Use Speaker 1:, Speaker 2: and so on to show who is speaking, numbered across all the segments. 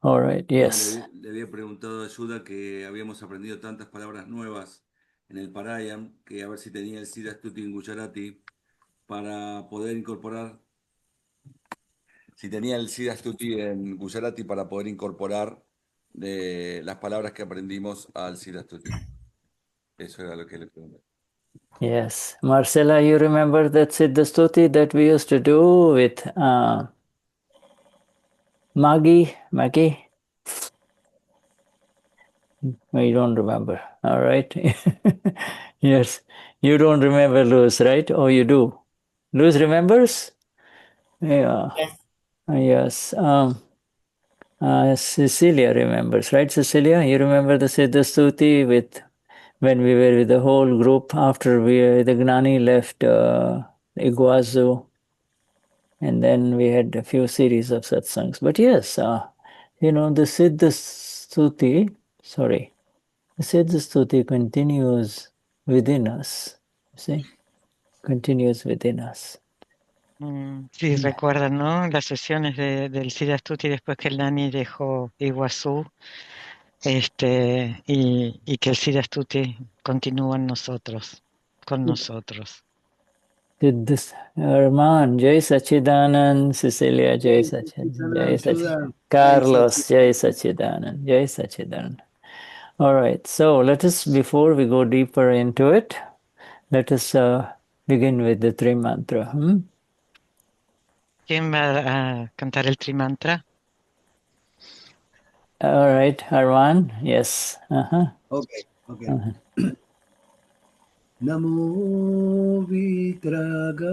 Speaker 1: All right,
Speaker 2: No,
Speaker 1: yes.
Speaker 2: le había preguntado a Ayuda que habíamos aprendido tantas palabras nuevas en el Parayam, que a ver si tenía el Sida Stuti en Gujarati para poder incorporar, si tenía el Sida Stuti en Gujarati para poder incorporar las palabras que aprendimos al Sida Stuti. Eso era lo que le pregunté.
Speaker 1: Yes. Marcella, you remember that Siddha Stuti that we used to do with Maggie? No, you don't remember. All right. Yes. You don't remember Luz, right? Oh, you do. Luz remembers? Yeah.
Speaker 3: Yes.
Speaker 1: Yes. Cecilia remembers, right, Cecilia? You remember the Siddha Stuti with when we were with the whole group after the Gnani left Iguazu, and then we had a few series of satsangs. But yes, the Siddha Stuti, the Siddha Stuti continues within us. You see, continues within us.
Speaker 3: Sí, recuerdan, ¿no? Las sesiones del Siddha Stuti después que el Nani dejó Iguazú, y que el Siddha Stuti continúa en nosotros, con nosotros.
Speaker 1: Siddha Arman, Jai Sachidanand, Cecilia, Jai
Speaker 4: Jai
Speaker 1: Sachidanand, Jai
Speaker 4: Satchidanand
Speaker 1: Sachidanand,
Speaker 4: Sudha, Jai
Speaker 1: Carlos, Jai
Speaker 4: Satchidanand.
Speaker 1: Sachidanand, Jai Sachidanand. All right, so let us, before we go deeper into it, let us begin with the three mantra.
Speaker 3: ¿Quién va a cantar el Trimantra?
Speaker 1: All right, Arman, yes.
Speaker 4: Okay, okay. Namo Vitragai,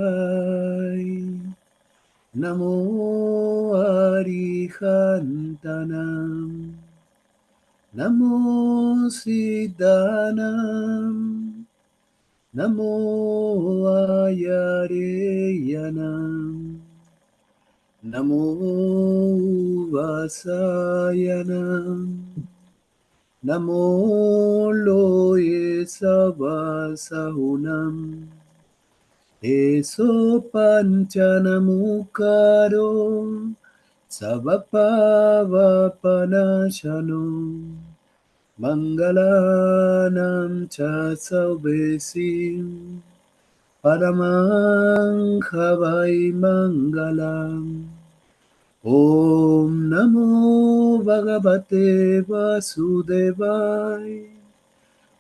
Speaker 4: Namo Arihantanam, Namo Siddhanam, Namo Ayareyanam, Namo Vasayanam, Namo Loye Savasahunam, Eso Panchanamukaro, Savapavapanashano, Mangalanam Cha Saubesim, Paramang Havai Mangalam. Om Namo Bhagavate Vasudevaya.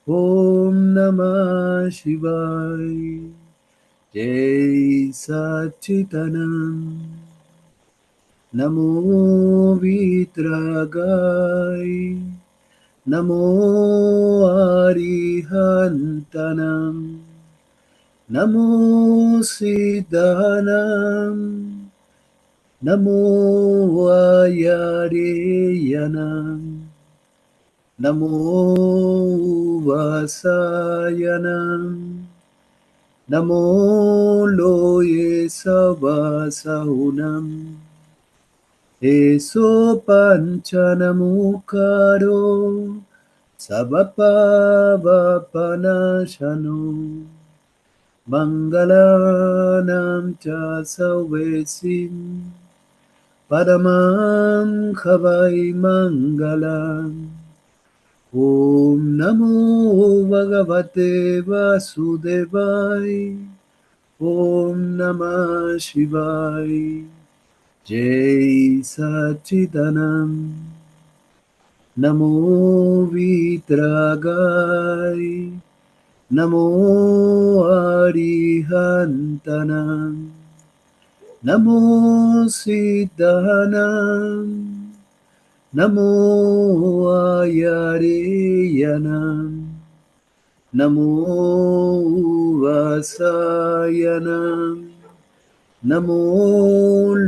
Speaker 4: Om Namah Shivaya. Jai Satchitanand. Namo Vitragai. Namo Arihantanam. Namo Siddhanam. Namo Ayareyanam, Namo Vasayanam, Namo Loye Savasahunam, Eso Panchanamukaro, Savapavapanashano, Mangalanam Cha Sauvesim, Padamam Khavai Mangalam. Om Namo Bhagavate Vasudevaya. Om Namah Shivaya. Jai Satchidanand. Namo Vitragai. Namo Arihantanam. Namo Siddhanam, Namo Ayareyanam, Namo Vasayanam, Namo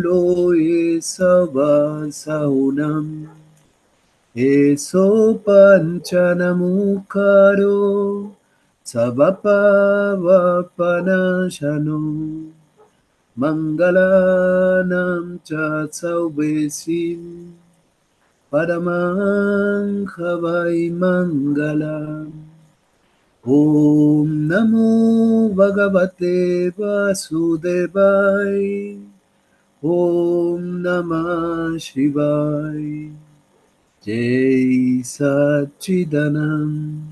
Speaker 4: Loye Savasahunam, Eso Panchanamukaro, Savapavapanashano, Mangalanam Cha Saubesim, Paramang Havai Mangalam. Om Namo Bhagavate Vasudevaya. Om Namah Shivaya. Jai Satchidanand.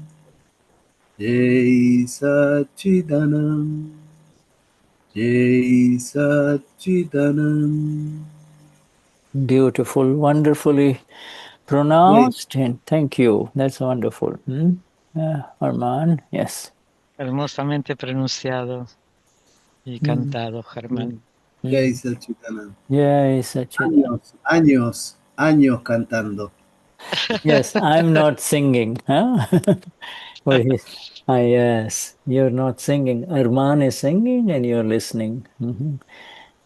Speaker 4: Jai Satchidanand. Jai Satchidanand.
Speaker 1: Beautiful, wonderfully
Speaker 4: Great.
Speaker 1: pronounced, and thank you. That's wonderful. Arman, yes.
Speaker 3: Hermosamente pronunciado y cantado, Germán.
Speaker 4: Jai Satchidanand.
Speaker 1: Jai Satchidanand.
Speaker 4: Años cantando.
Speaker 1: Yes, I'm not singing. Huh? But yes, you're not singing. Arman is singing and you're listening.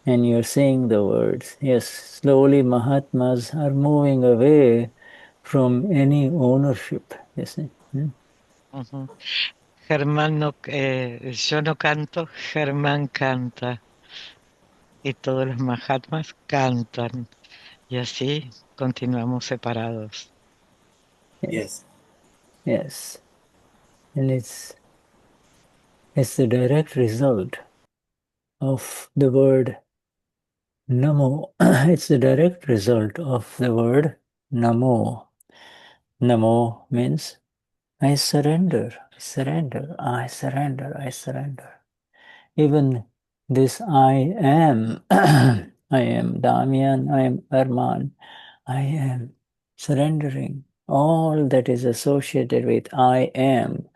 Speaker 1: And you're saying the words. Yes, slowly Mahatmas are moving away from any ownership. You see?
Speaker 3: Ujú. Germán no, yo no canto, Germán canta. Y todos los Mahatmas cantan. Y así continuamos separados.
Speaker 4: Yes.
Speaker 1: Yes. And it's the direct result of the word Namo. It's the direct result of the word Namo. Namo means I surrender, I surrender, I surrender, I surrender. Even this I am, I am Damian, I am Arman, I am surrendering all that is associated with I am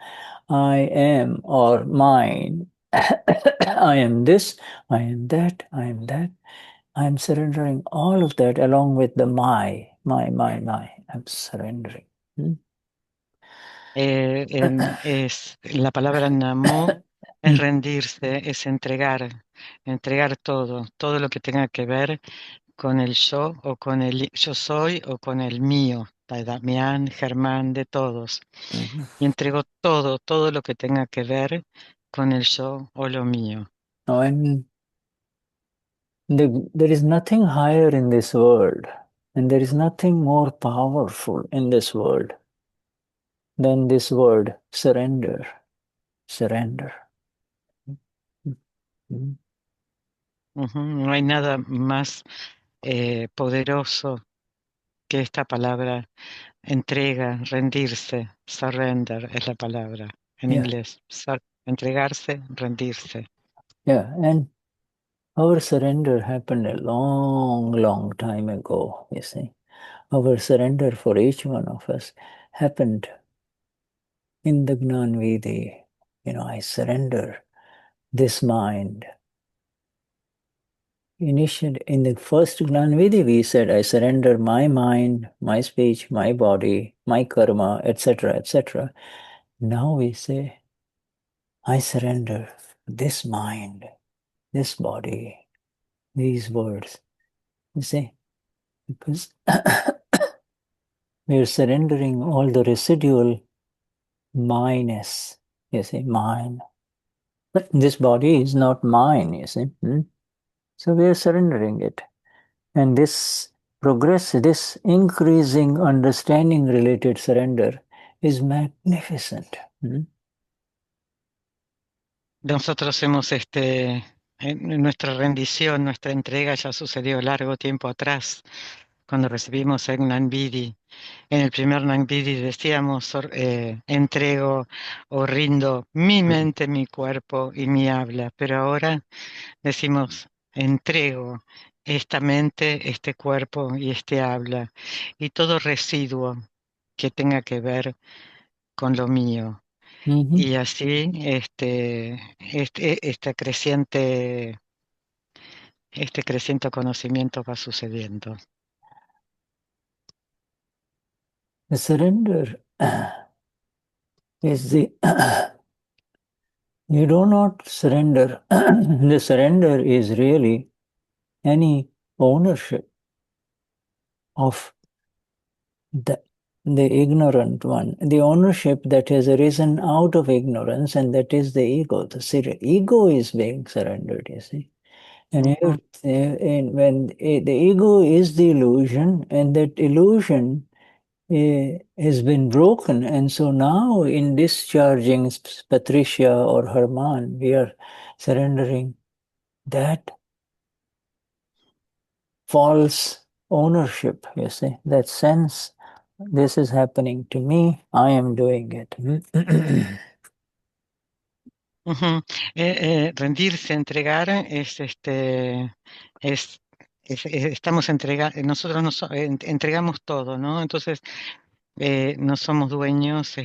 Speaker 1: or mine. I am this, I am that, I am that. I am surrendering all of that along with the my. I'm surrendering.
Speaker 3: Es, la palabra Namo es rendirse, es entregar todo lo que tenga que ver con el yo o con el yo soy o con el mío, de Damián, Germán, de todos. Y entrego todo lo que tenga que ver con el yo o lo mío.
Speaker 1: Oh, and there is nothing higher in this world, and there is nothing more powerful in this world than this word surrender. Surrender.
Speaker 3: No hay nada más poderoso que esta palabra entrega, rendirse, surrender es la palabra en inglés. Entregarse, rendirse.
Speaker 1: Yeah, and our surrender happened a long, long time ago, you see. Our surrender for each one of us happened in the Gnanvidi. I surrender this mind. Initially, in the first Gnanvidi, we said, I surrender my mind, my speech, my body, my karma, etc., etc. Now we say, I surrender this mind, this body, these words. You see, because we are surrendering all the residual minus. You see, mine. But this body is not mine, you see. So we are surrendering it. And this progress, this increasing understanding related surrender is magnificent.
Speaker 3: Nosotros hemos nuestra rendición, nuestra entrega ya sucedió largo tiempo atrás, cuando recibimos el Gnanvidi. En el primer Gnanvidi decíamos, entrego o rindo mi mente, mi cuerpo y mi habla, pero ahora decimos, entrego esta mente, este cuerpo y este habla, y todo residuo que tenga que ver con lo mío. Y así este creciente conocimiento va sucediendo.
Speaker 1: The surrender is the you do not surrender. The surrender is really any ownership of the ignorant one, the ownership that has arisen out of ignorance, and that is the ego. The ego is being surrendered, you see. And when the ego is the illusion, and that illusion has been broken, and so now in discharging Patricia or Herman, we are surrendering that false ownership, you see, that sense, this is happening to me, I am doing it.
Speaker 3: Rendirse, entregar estamos nosotros entregamos todo, ¿no? Entonces no somos dueños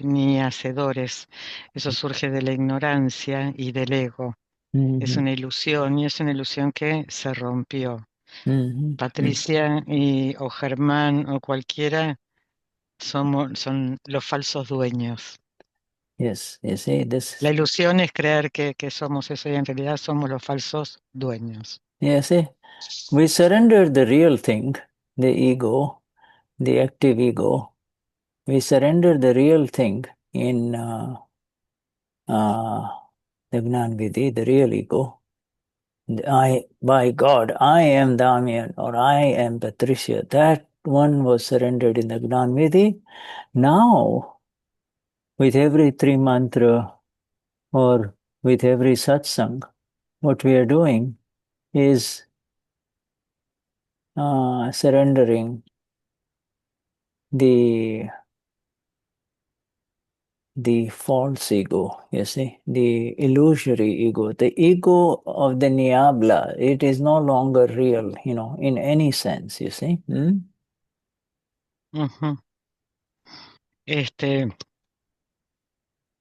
Speaker 3: ni hacedores. Eso surge de la ignorancia y del ego. Es una ilusión, y es una ilusión que se rompió. Patricia o Germán o cualquiera son los falsos dueños.
Speaker 1: Yes, you see, this.
Speaker 3: La ilusión es creer que somos eso y en realidad somos los falsos dueños.
Speaker 1: Yeah, see, we surrender the real thing, the ego, the active ego. We surrender the real thing in the Gnan Vidhi, the real ego. By God, I am Damian or I am Patricia. That one was surrendered in the Gnan Vidhi. Now, with every three mantra or with every satsang, what we are doing is surrendering the false ego, you see, the illusory ego, the ego of the Niabla. It is no longer real, in any sense, you see.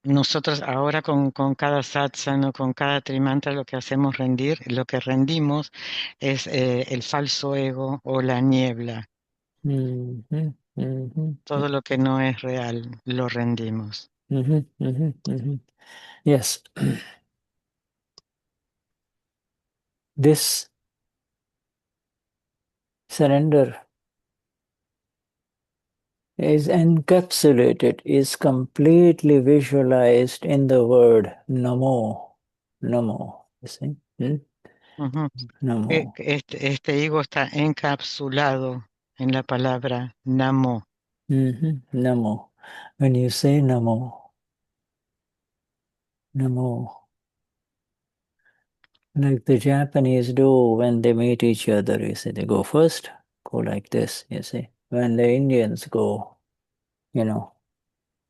Speaker 3: Nosotros ahora con cada satsang o con cada trimantra lo que hacemos lo que rendimos es el falso ego o la niebla. Todo lo que no es real lo rendimos.
Speaker 1: Yes. This surrender is encapsulated, is completely visualized in the word Namo. Namo, you see? Namo.
Speaker 3: Este ego está encapsulado en la palabra Namo.
Speaker 1: Namo. When you say Namo, Namo, like the Japanese do when they meet each other, you see, they go first, go like this, you see. When the Indians go, go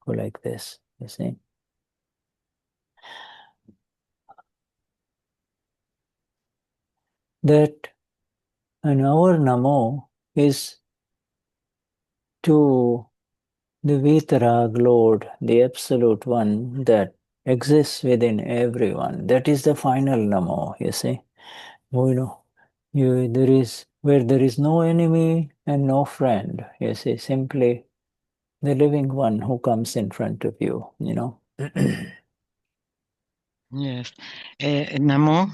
Speaker 1: like this, you see. That and our Namo is to the Vitarag Lord, the Absolute One that exists within everyone. That is the final Namo, you see. There is where there is no enemy and no friend, you see, simply the living one who comes in front of you,
Speaker 3: Yes. Namo,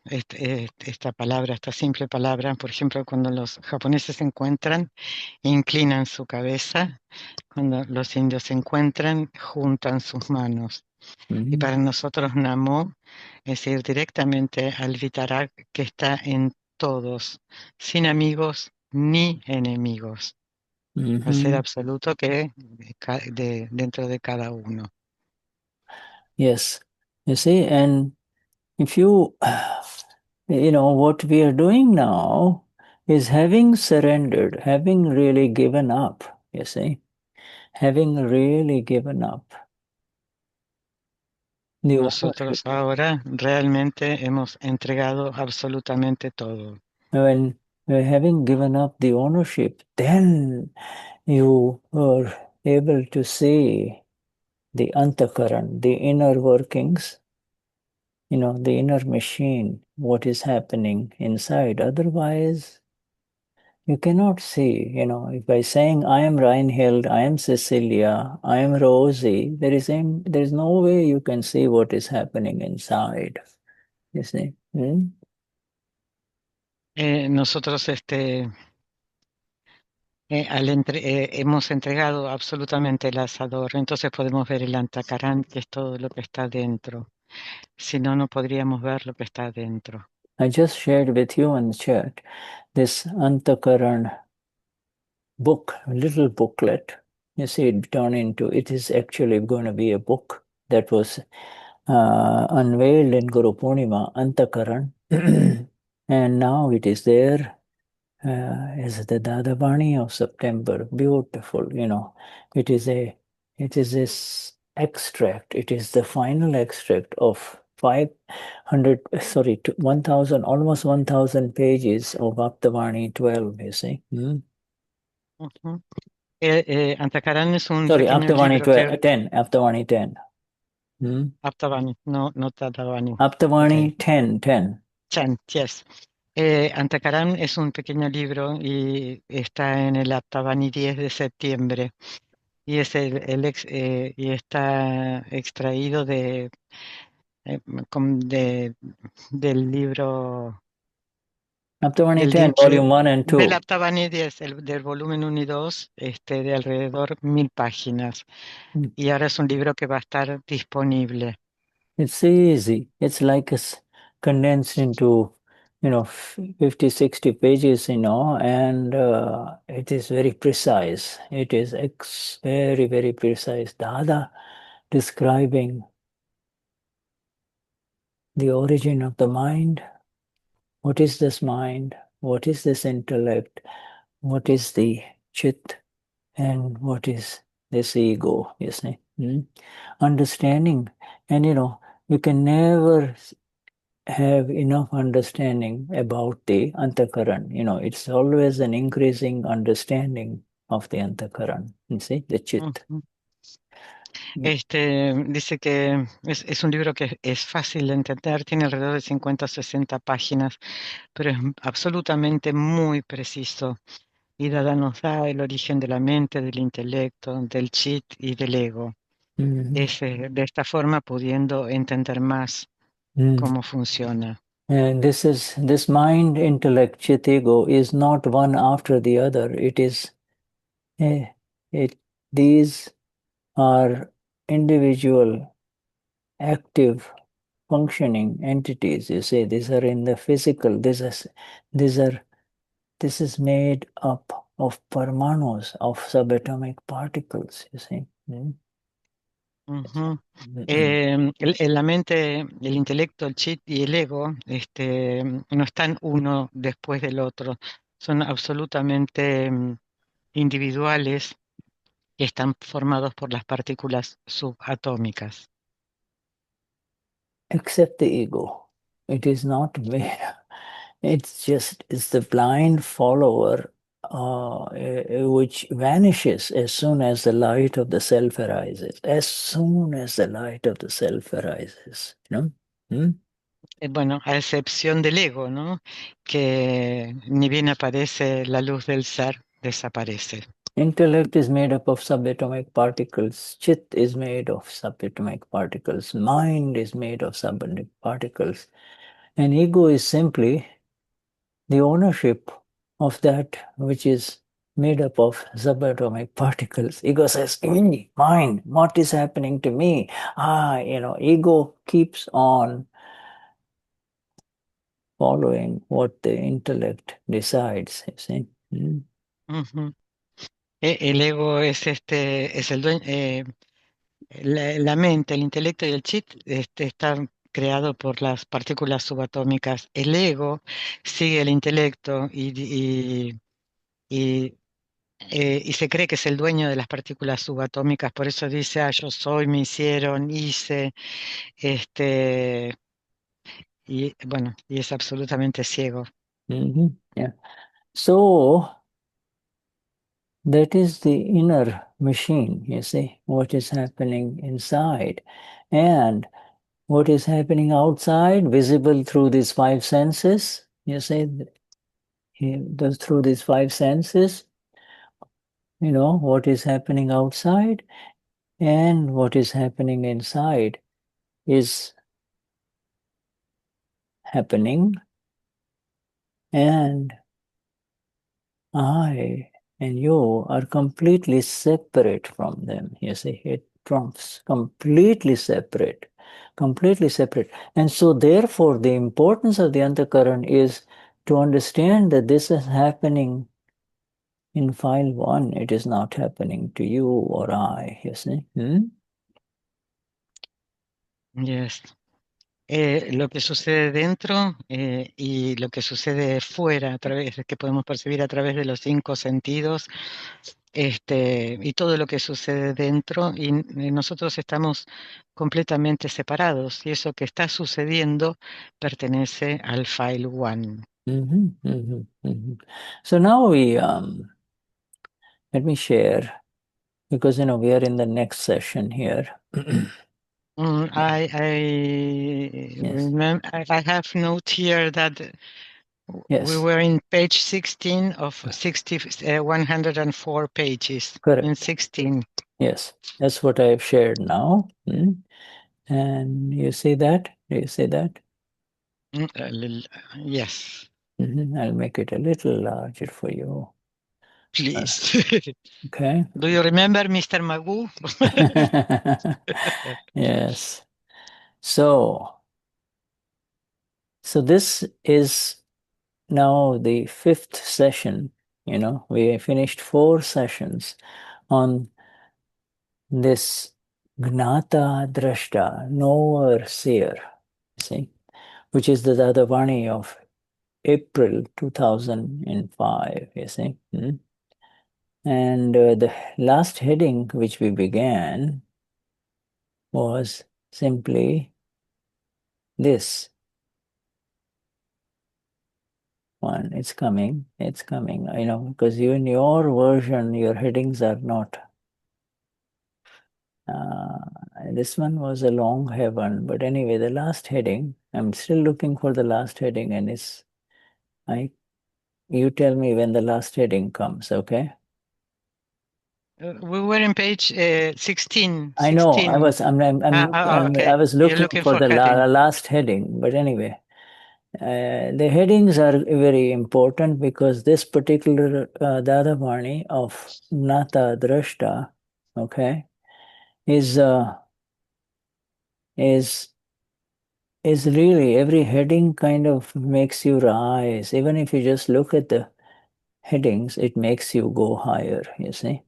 Speaker 3: esta palabra, esta simple palabra, por ejemplo, cuando los japoneses se encuentran, inclinan su cabeza. Cuando los indios se encuentran, juntan sus manos. Y para nosotros Namo es ir directamente al Vitarag que está en todos, sin amigos ni enemigos. Al ser absoluto que dentro de cada uno.
Speaker 1: Yes. You see, and if you, what we are doing now is having surrendered, having really given up, you see, having really given up.
Speaker 3: Nosotros ahora realmente hemos entregado absolutamente todo.
Speaker 1: When having given up the ownership, then you are able to see the antakaran, the inner workings, the inner machine, what is happening inside. Otherwise, you cannot see, if by saying, I am Reinhild, I am Cecilia, I am Rosie, there is no way you can see what is happening inside. You see?
Speaker 3: Nosotros hemos entregado absolutamente el asador, entonces podemos ver el antakarán, que es todo lo que está dentro. Si no, no podríamos ver lo que está dentro.
Speaker 1: I just shared with you in the chat this Antakaran book, a little booklet. You see, it is actually going to be a book that was unveiled in Guru Purnima, Antakaran. And now it is there is the Dadavani of September. Beautiful, It is this extract. It is the final extract of 1,000, almost 1,000 pages of Aptavani 12, you see.
Speaker 3: Ujú. Antakaran es un
Speaker 1: Sorry,
Speaker 3: pequeño
Speaker 1: Aptavani
Speaker 3: libro que
Speaker 1: 10, Aptavani 10.
Speaker 3: Aptavani, no Tadavani.
Speaker 1: Aptavani
Speaker 3: Okay.
Speaker 1: 10.
Speaker 3: Chan, yes. Antakaran es un pequeño libro y está en el Aptavani 10 de septiembre y es y está extraído eh, de del libro
Speaker 1: Aptavani
Speaker 3: del
Speaker 1: 10, volume 1 and
Speaker 3: del
Speaker 1: 2.
Speaker 3: Aptavani 10, del volumen 1 y 2, de alrededor 1000 páginas. Y ahora es un libro que va a estar disponible.
Speaker 1: It's easy. It's like it's condensed into, 50, 60 pages, and it is very precise. It is very, very precise. Dada describing the origin of the mind. What is this mind? What is this intellect? What is the chit? And what is this ego? You see? Understanding. And, you can never have enough understanding about the antakaran. It's always an increasing understanding of the antakaran. You see, the chit.
Speaker 3: Ujú. Dice que es un libro que es fácil de entender, tiene alrededor de 50 o 60 páginas, pero es absolutamente muy preciso. Y Dada nos da el origen de la mente, del intelecto, del chit y del ego. De esta forma pudiendo entender más cómo funciona.
Speaker 1: And this mind, intellect, chit, ego is not one after the other. It is, these are individual, active, functioning entities. You see, these are in the physical. This is made up of parmanus, of subatomic particles. You see.
Speaker 3: Ujú. La mente, el intelecto, el chit y el ego no están uno después del otro, son absolutamente individuales y están formados por las partículas subatómicas.
Speaker 1: Except the ego. It is not made. It's the blind follower which vanishes as soon as the light of the self arises. As soon as the light of the self arises.
Speaker 3: Bueno, a excepción del ego, ¿no? Que ni bien aparece la luz del ser, desaparece.
Speaker 1: Intellect is made up of subatomic particles. Chit is made of subatomic particles. Mind is made of subatomic particles. And ego is simply the ownership of that which is made up of subatomic particles. Ego says, me, mine, what is happening to me? Ego keeps on following what the intellect decides, you see.
Speaker 3: Ujú. El ego es es el dueño, la mente, el intelecto y el chit están creados por las partículas subatómicas. El ego sigue el intelecto y, y se cree que es el dueño de las partículas subatómicas, por eso dice, yo soy, me hicieron, hice, este, y bueno, y es absolutamente ciego.
Speaker 1: Yeah. So, that is the inner machine, you see, what is happening inside. And what is happening outside, visible through these five senses, you see, through these five senses, what is happening outside and what is happening inside is happening, and I and you are completely separate from them. You see, it prompts completely separate. And so therefore the importance of the antakaran is to understand that this is happening in file 1. It is not happening to you or I, you see.
Speaker 3: Yes. lo que sucede dentro y lo que sucede fuera, a través, que podemos percibir a través de los 5 sentidos, y todo lo que sucede dentro, y nosotros estamos completamente separados, y eso que está sucediendo pertenece al file one.
Speaker 1: So now let me share, because we are in the next session here.
Speaker 3: I
Speaker 1: Yes.
Speaker 3: remember. I have note here that
Speaker 1: Yes.
Speaker 3: we were in page 16 of 104 pages.
Speaker 1: Correct.
Speaker 3: In 16.
Speaker 1: Yes, that's what I have shared now. And you see that? Do you see that?
Speaker 3: Yes.
Speaker 1: I'll make it a little larger for you.
Speaker 3: Please.
Speaker 1: Okay.
Speaker 3: Do you remember Mr. Magoo?
Speaker 1: Yes. So this is now the 5th session. We finished 4 sessions on this Gnata, Drashta, Knower-Seer, see, which is the Dadavani of April 2005, you see. And the last heading which we began was simply this one. It's coming, because you, in your version, your headings are not. This one was a long heaven, but anyway, the last heading, I'm still looking for the last heading, and you tell me when the last heading comes, okay?
Speaker 3: We were in page 16.
Speaker 1: I know. I was.
Speaker 3: Okay.
Speaker 1: I was
Speaker 3: You're
Speaker 1: looking for the
Speaker 3: heading.
Speaker 1: last heading, but anyway, the headings are very important, because this particular Dadavani of Gnata Drashta, okay, is really, every heading kind of makes you rise. Even if you just look at the headings, it makes you go higher, you see.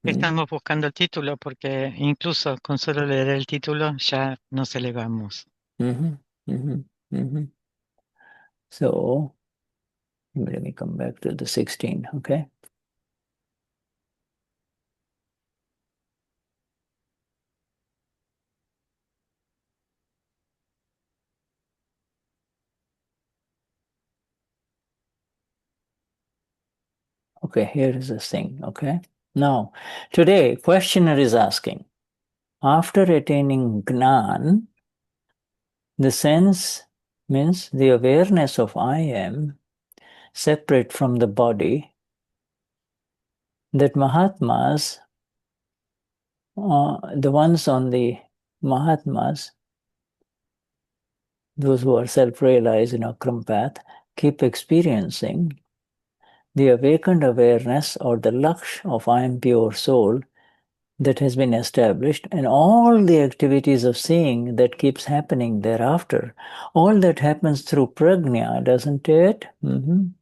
Speaker 3: Estamos buscando el título porque incluso con solo leer el título ya nos elevamos.
Speaker 1: So let me come back to the 16, okay? Okay, here is the thing, okay? Now, today, questioner is asking, after attaining Gnan, the sense means the awareness of I am separate from the body, that Mahatmas, the ones on the Mahatmas, those who are self-realized in Akram path, keep experiencing the awakened awareness or the laksh of I am pure soul that has been established, and all the activities of seeing that keeps happening thereafter. All that happens through prajna, doesn't it?
Speaker 3: El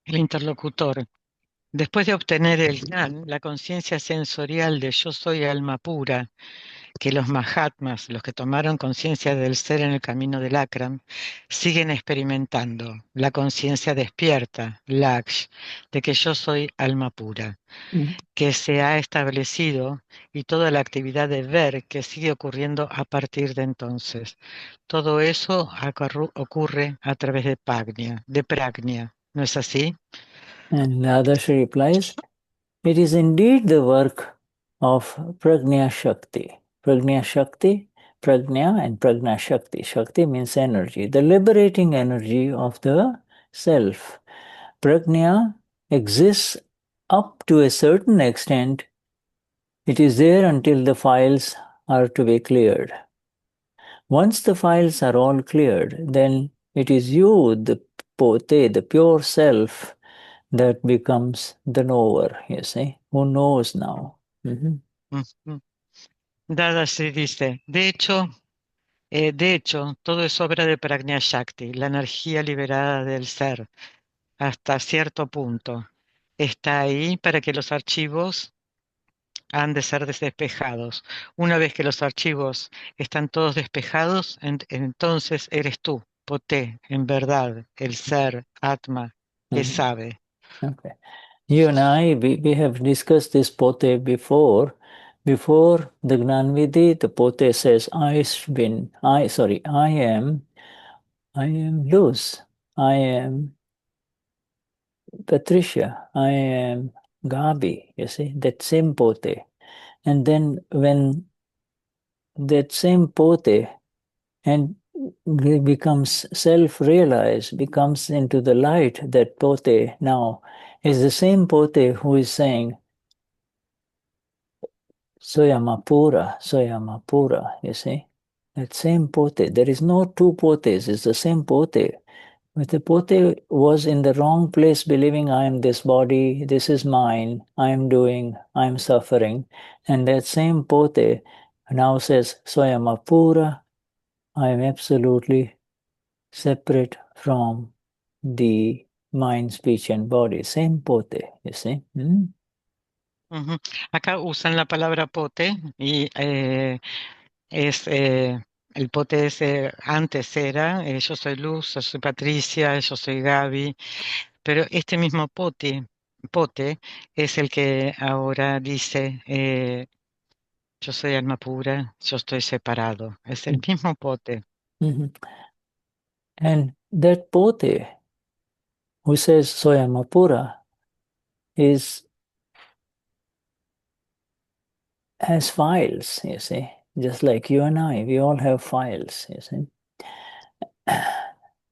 Speaker 3: interlocutor. Después de obtener el Gnan, la conciencia sensorial de yo soy alma pura, que los Mahatmas, los que tomaron conciencia del ser en el camino del Akram, siguen experimentando la conciencia despierta, Laksh, de que yo soy alma pura, que se ha establecido, y toda la actividad de ver que sigue ocurriendo a partir de entonces. Todo eso ocurre a través de prajna, ¿no es así?
Speaker 1: And Dadashri replies, it is indeed the work of Prajna Shakti. Prajna Shakti, Prajna and Prajna Shakti. Shakti means energy, the liberating energy of the self. Prajna exists up to a certain extent. It is there until the files are to be cleared. Once the files are all cleared, then it is you, the pote, the pure self, that becomes the knower, you see, who knows now.
Speaker 3: Dadashri dice, de hecho, todo es obra de Prajna Shakti, la energía liberada del ser, hasta cierto punto. Está ahí para que los archivos han de ser despejados. Una vez que los archivos están todos despejados, entonces eres tú, Poté, en verdad, el ser, Atma, que sabe.
Speaker 1: Okay. You and I, we have discussed this pote before. Before the Gnanvidhi, the pote says, I am Luz, I am Patricia, I am Gabi, you see, that same pote. And then when that same pote and becomes self-realized, becomes into the light, that pote now is the same pote who is saying, Soyamapura, you see. That same pote. There is no two potes, it's the same pote. But the pote was in the wrong place, believing I am this body, this is mine, I am doing, I am suffering. And that same pote now says, Soyamapura, I am absolutely separate from the mind, speech, and body. Same pote, you see.
Speaker 3: Acá usan la palabra pote y es el pote es, antes era yo soy Luz, yo soy Patricia, yo soy Gaby, pero este mismo pote es el que ahora dice yo soy alma pura, yo estoy separado. Es el mismo pote.
Speaker 1: And that pote who says Soyamapura has files, you see, just like you and I, we all have files, you see.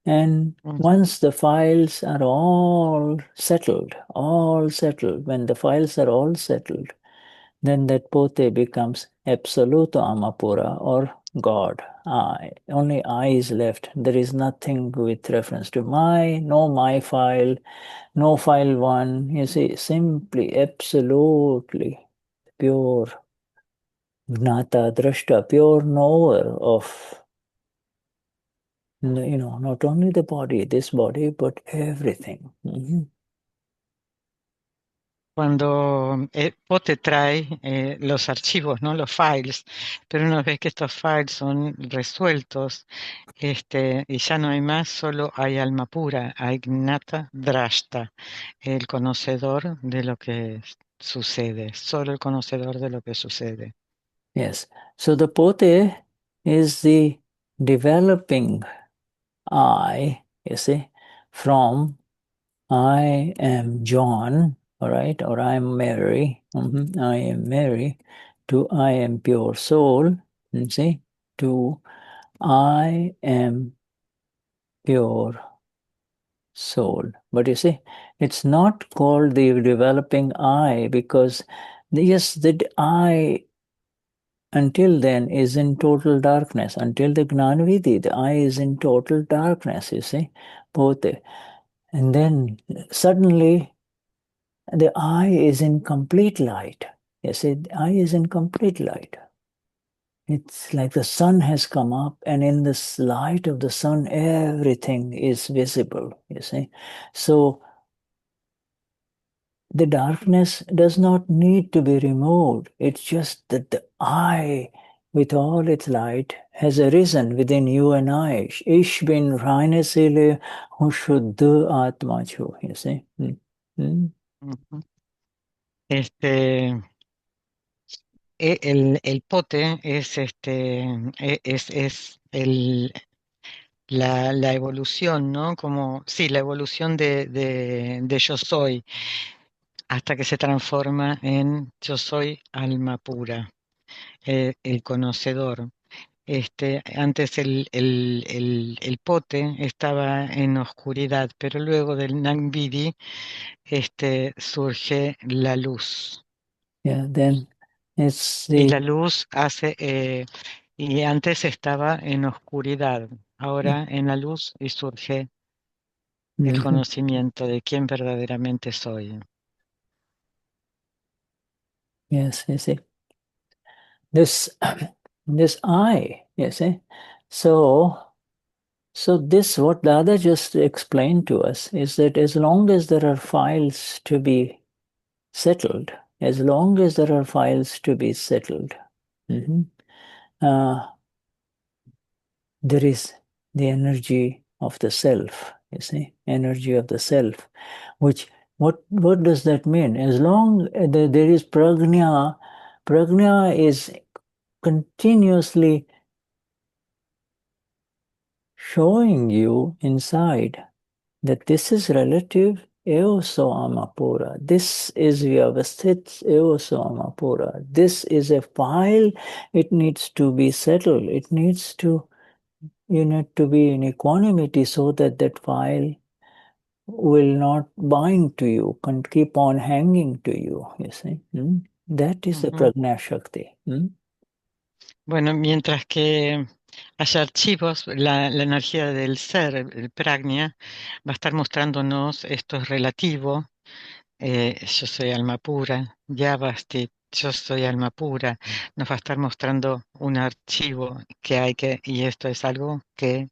Speaker 1: And once the files are all settled, when the files are all settled, then that pote becomes Absoluto Amapura, or God. I. Only I is left. There is nothing with reference to no my file, no file one. You see, simply, absolutely pure Gnata, Drashta, pure knower of, not only the body, this body, but everything.
Speaker 3: Cuando Pote trae los archivos, ¿no? Los files, pero una vez que estos files son resueltos, y ya no hay más, solo hay alma pura, hay Gnata Drashta, el conocedor de lo que sucede, solo el conocedor de lo que sucede.
Speaker 1: Yes. So the pote is the developing I, you see, from I am John, all right, or I am Mary, I am Mary, to I am pure soul, you see, to I am pure soul. But you see, it's not called the developing I because, yes, the I until then is in total darkness. Until the Gnanvidhi, the I is in total darkness, you see, both. And then suddenly the I is in complete light. You see, the I is in complete light. It's like the sun has come up, and in this light of the sun, everything is visible, you see. So the darkness does not need to be removed. It's just that the I, with all its light, has arisen within you and I. Ich bin reine Seele und Shuddha Atma chu, you see.
Speaker 3: El pote es es la evolución, ¿no? Como, sí, la evolución de yo soy, hasta que se transforma en yo soy alma pura, el conocedor. Antes el pote estaba en oscuridad, pero luego del Nambidi surge la luz.
Speaker 1: Yeah, then it's
Speaker 3: Y
Speaker 1: the
Speaker 3: la luz hace, y antes estaba en oscuridad, ahora en la luz y surge el conocimiento de quién verdaderamente soy.
Speaker 1: yes, you see. This I, you see. So this, what Dada just explained to us, is that as long as there are files to be settled, as long as there are files to be settled. There is the energy of the self, you see, energy of the self, which, what does that mean? As long as there is prajna is continuously showing you inside that this is relative eoso amapura. This is vyavasthit eoso amapura. This is a file. It needs to be settled. It needs to, you need to be in equanimity so that that file will not bind to you, can keep on hanging to you, you see. That is the prajna shakti.
Speaker 3: Bueno, mientras que haya archivos, la energía del ser, el prajna, va a estar mostrándonos esto es relativo. Yo soy alma pura, Yavasti, yo soy alma pura, nos va a estar mostrando un archivo que hay que, y esto es algo que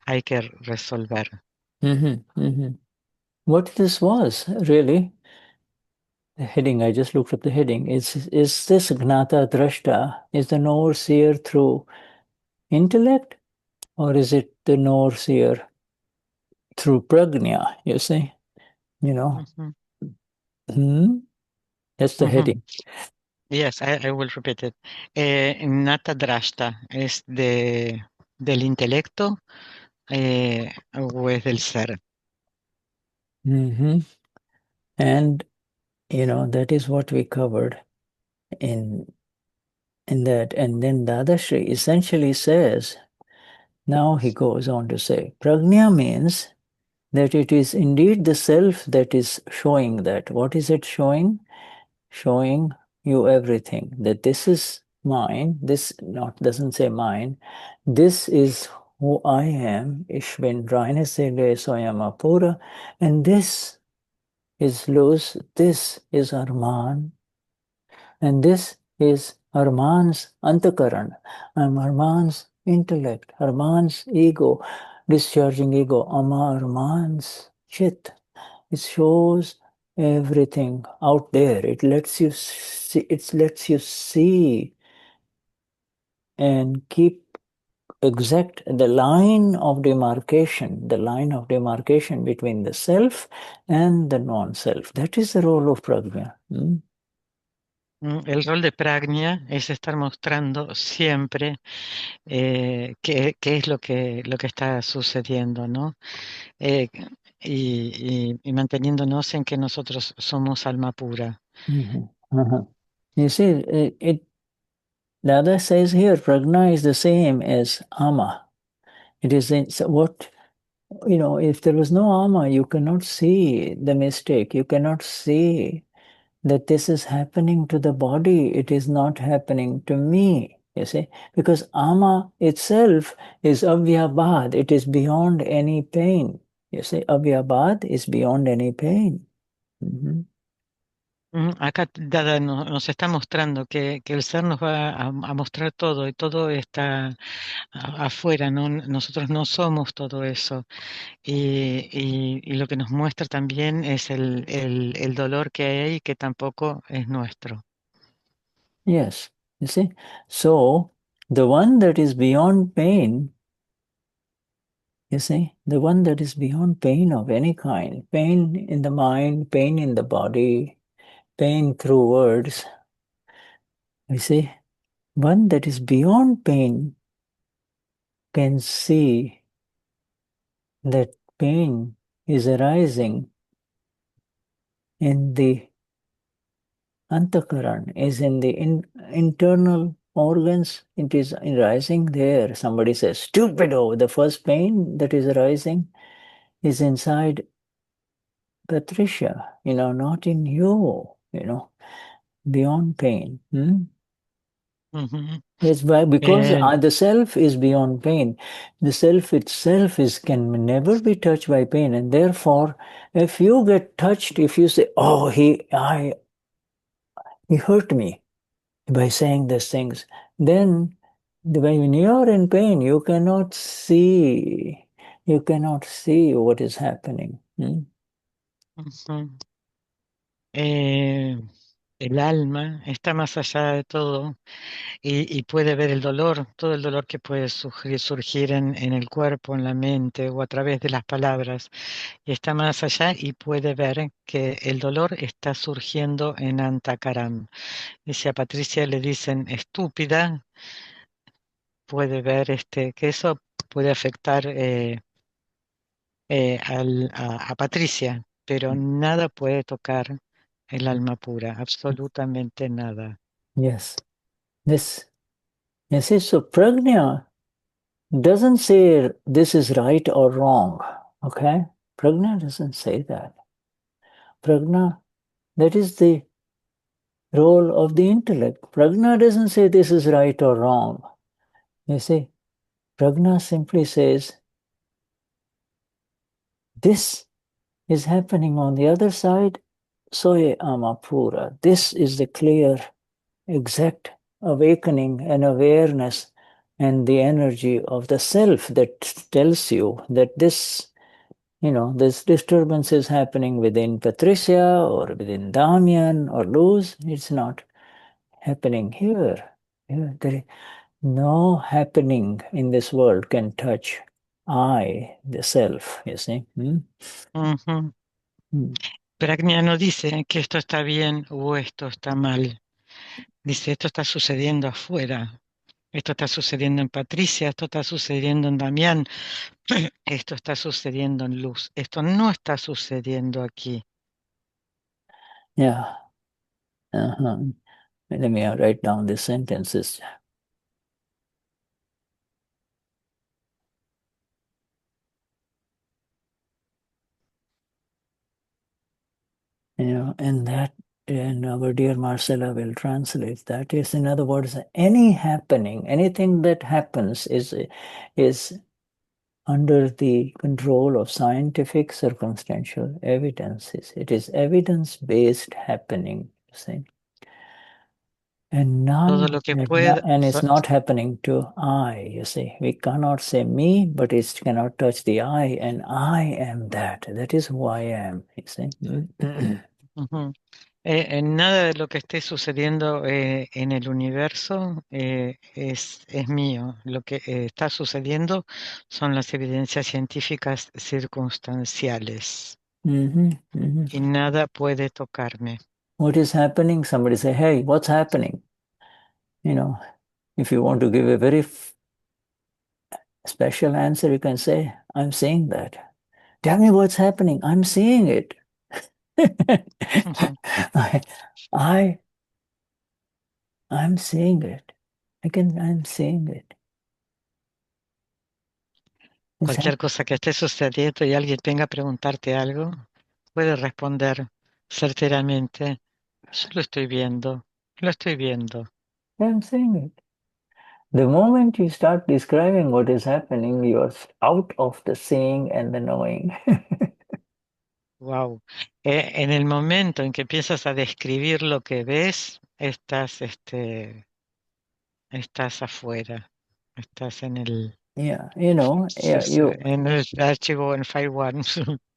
Speaker 3: hay que resolver.
Speaker 1: What this was, really, the heading, I just looked up the heading, is this Gnata Drashta, is the Knower-Seer through intellect, or is it the Knower-Seer through prajna, you see? You know? That's the heading.
Speaker 3: Yes, I will repeat it. Gnata Drashta es del intelecto o es del ser.
Speaker 1: And, you know, that is what we covered in that. And then Dadashri essentially says, now he goes on to say, prajna means that it is indeed the self that is showing that. What is it showing? Showing you everything, that this is mine, this not doesn't say mine, this is who I am, Ishvin Rainasile Soyamapura, and this is Luz, this is Arman, and this is Arman's Antakaran, I'm Arman's intellect, Arman's ego, discharging ego, Arman's Chit. It shows everything out there. It lets you see and keep exact the line of demarcation between the self and the non-self. That is the role of prajna.
Speaker 3: El rol de prajna es estar mostrando siempre qué es lo que está sucediendo, ¿no? Y manteniéndonos en que nosotros somos alma pura.
Speaker 1: You see, Dada says here, prajna is the same as ama. It is what, you know, if there was no ama, you cannot see the mistake. You cannot see that this is happening to the body. It is not happening to me, you see, because ama itself is avyabad. It is beyond any pain. You see, avyabad is beyond any pain.
Speaker 3: Acá Dada nos está mostrando que el ser nos va a mostrar todo y todo está afuera, ¿no? Nosotros no somos todo eso. Y lo que nos muestra también es el dolor que hay ahí, que tampoco es nuestro.
Speaker 1: Yes, you see. So, the one that is beyond pain, you see, the one that is beyond pain of any kind, pain in the mind, pain in the body, pain through words, you see, one that is beyond pain can see that pain is arising in the antakaran, is in the internal organs. It is arising there. Somebody says, stupido, the first pain that is arising is inside Patricia, you know, not in you, you know, beyond pain. It's because the self is beyond pain. The self itself can never be touched by pain, and therefore, if you get touched, if you say, "Oh, he hurt me by saying these things," then when you are in pain, you cannot see. You cannot see what is happening.
Speaker 3: el alma está más allá de todo y puede ver el dolor, todo el dolor que puede surgir en el cuerpo, en la mente o a través de las palabras. Y está más allá y puede ver que el dolor está surgiendo en Antakaram. Y si a Patricia le dicen estúpida, puede ver que eso puede afectar a Patricia, pero nada puede tocar el alma pura, absolutamente nada.
Speaker 1: Yes. This, you see, so prajna doesn't say this is right or wrong. Okay? Prajna doesn't say that. Prajna, that is the role of the intellect. Prajna doesn't say this is right or wrong. You see, prajna simply says this is happening on the other side, soye amapura. This is the clear, exact awakening and awareness and the energy of the self that tells you that this, this disturbance is happening within Patricia or within Damian or Luz. It's not happening here. No happening in this world can touch I, the self, you see.
Speaker 3: Ujú. Prajna no dice que esto está bien o esto está mal. Dice, esto está sucediendo afuera. Esto está sucediendo en Patricia, esto está sucediendo en Damián, esto está sucediendo en Luz. Esto no está sucediendo aquí.
Speaker 1: Yeah. Let me write down these sentences. And that, and our dear Marcella will translate that. Is, in other words, any happening, anything that happens is under the control of scientific circumstantial evidences. It is evidence-based happening, you see. And
Speaker 3: Todo lo que puede,
Speaker 1: it's not happening to I, you see. We cannot say me, but it cannot touch the I, and I am that. That is who I am, you see.
Speaker 3: Ujú. En nada de lo que esté sucediendo en el universo es mío. Lo que está sucediendo son las evidencias científicas circunstanciales y nada puede tocarme.
Speaker 1: What is happening? Somebody say, hey, what's happening? If you want to give a very special answer, you can say, I'm seeing that. Tell me what's happening. I'm seeing it. I'm seeing it. I'm seeing it.
Speaker 3: Cualquier cosa que esté sucediendo y alguien venga a preguntarte algo, puede responder certeramente, yo lo estoy viendo, lo estoy viendo.
Speaker 1: I'm seeing it. The moment you start describing what is happening, you're out of the seeing and the knowing.
Speaker 3: Wow. En el momento en que empiezas a describir lo que ves, estás afuera, estás en el
Speaker 1: Yeah,
Speaker 3: en el archivo en file 1.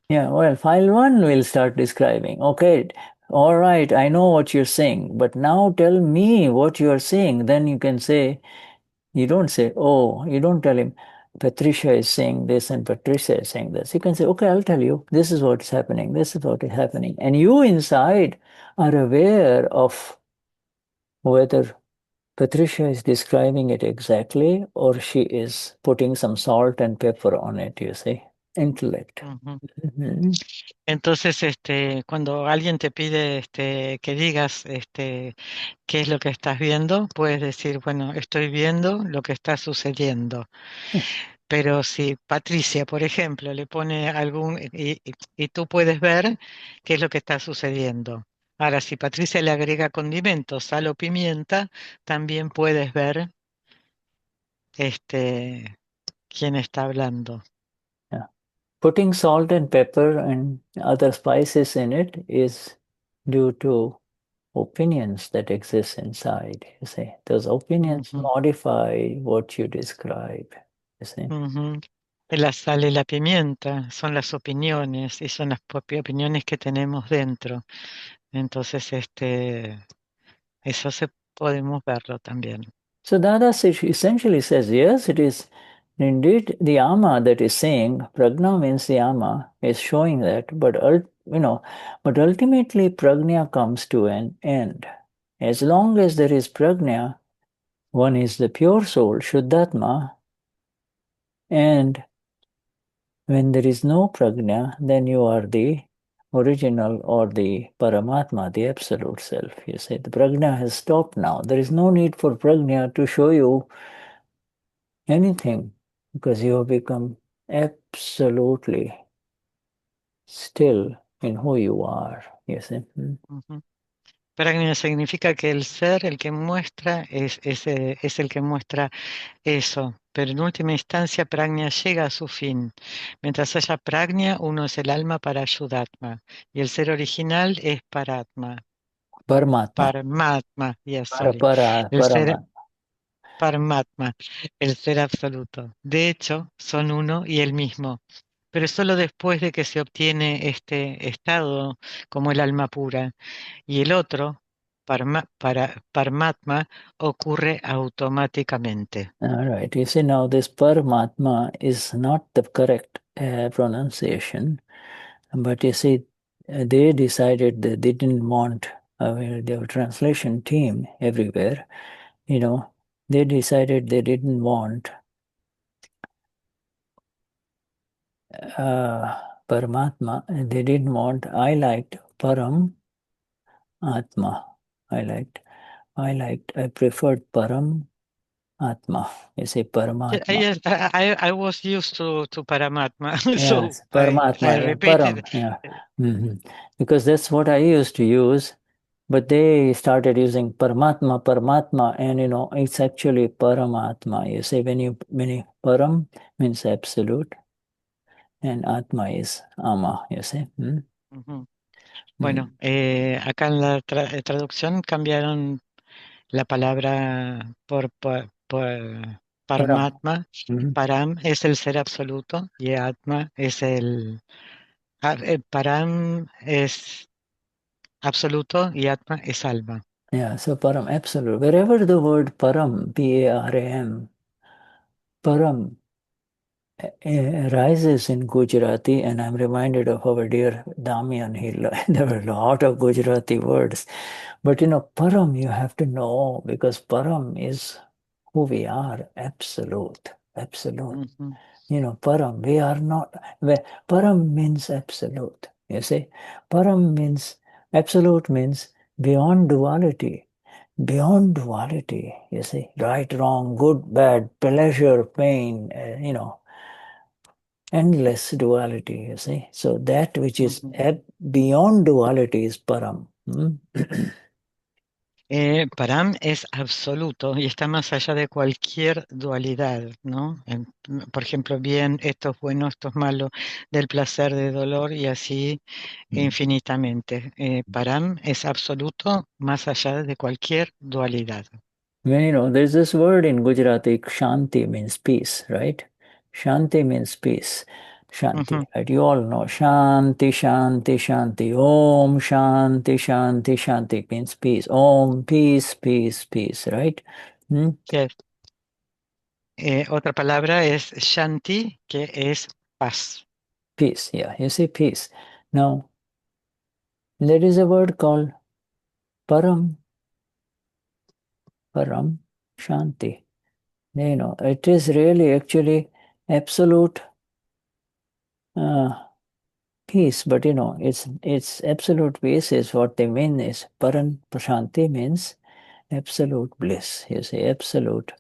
Speaker 1: Yeah, well, file 1 will start describing. Okay, all right, I know what you're saying, but now tell me what you're saying. Then you can say, you don't say, oh, you don't tell him, Patricia is saying this and Patricia is saying this. You can say, okay, I'll tell you, this is what's happening, this is what is happening. And you inside are aware of whether Patricia is describing it exactly or she is putting some salt and pepper on it, you see. Intellect.
Speaker 3: Entonces, cuando alguien te pide que digas qué es lo que estás viendo, puedes decir, bueno, estoy viendo lo que está sucediendo. Pero si Patricia, por ejemplo, le pone y tú puedes ver qué es lo que está sucediendo. Ahora, si Patricia le agrega condimentos, sal o pimienta, también puedes ver quién está hablando.
Speaker 1: Yeah. Putting salt and pepper and other spices in it is due to opinions that exist inside. You see, those opinions modify what you describe. You see.
Speaker 3: La sal y la pimienta son las opiniones y son las opiniones que tenemos dentro. Entonces, Eso podemos verlo también.
Speaker 1: So Dada essentially says, yes, it is indeed the ama that is saying, prajna means the ama, is showing that, but but ultimately prajna comes to an end. As long as there is prajna, one is the pure soul, Shuddhatma, and when there is no prajna, then you are the original or the Paramatma, the absolute self. You say the prajna has stopped now. There is no need for prajna to show you anything because you have become absolutely still in who you are. You see?
Speaker 3: Prajna significa que el ser, el que muestra, es el que muestra eso. Pero en última instancia, prajna llega a su fin. Mientras haya prajna, uno es el alma para Vishuddhatma. Y el ser original es Paratma.
Speaker 1: Paramatma.
Speaker 3: Paramatma, yes, sorry. El ser Paramatma, el ser absoluto. De hecho, son uno y el mismo. Pero solo después de que se obtiene este estado como el alma pura. Y el otro, Paramatma, ocurre automáticamente.
Speaker 1: All right. You see, now this Paramatma is not the correct pronunciation, but you see, they decided that they didn't want their translation team everywhere. They decided they didn't want Paramatma. They didn't want. I liked Param Atma. I preferred Param Atma. You say Paramatma.
Speaker 3: I was used to Paramatma, so
Speaker 1: Yes,
Speaker 3: I
Speaker 1: Paramatma, yeah,
Speaker 3: repeated.
Speaker 1: Param, yeah. Because that's what I used to use, but they started using Paramatma, and it's actually Paramatma. You say when you Param means absolute, and Atma is Ama, you say.
Speaker 3: Bueno, acá en la traducción cambiaron la palabra por
Speaker 1: Param.
Speaker 3: Paramatma. Param es el ser absoluto y Atma es Param es absoluto y Atma es alma.
Speaker 1: Yeah, so Param, absolute. Wherever the word Param, Param, Param rises in Gujarati, and I'm reminded of our dear Damian. There were a lot of Gujarati words. But Param you have to know, because Param is who we are, absolute. Absolute. Param, we are not. Param means absolute. You see, Param means, absolute means beyond duality. Beyond duality, you see, right, wrong, good, bad, pleasure, pain, endless duality, you see. So that which is beyond duality is Param.
Speaker 3: Param es absoluto y está más allá de cualquier dualidad, ¿no? Por ejemplo, bien, esto es bueno, esto es malo, del placer, del dolor y así infinitamente. Param es absoluto más allá de cualquier dualidad.
Speaker 1: There's this word in Gujarati, Shanti means peace, right? Shanti means peace. Shanti, right? You all know Shanti, Shanti, Shanti. Om Shanti, Shanti, Shanti means peace. Om, peace, peace, peace, right?
Speaker 3: Yes. Otra palabra es Shanti, que es paz.
Speaker 1: Peace, yeah. You see peace. Now, there is a word called Param. Param Shanti. It is really actually absolute peace, but it's absolute peace is what they mean is Param Shanti means absolute bliss. You say absolute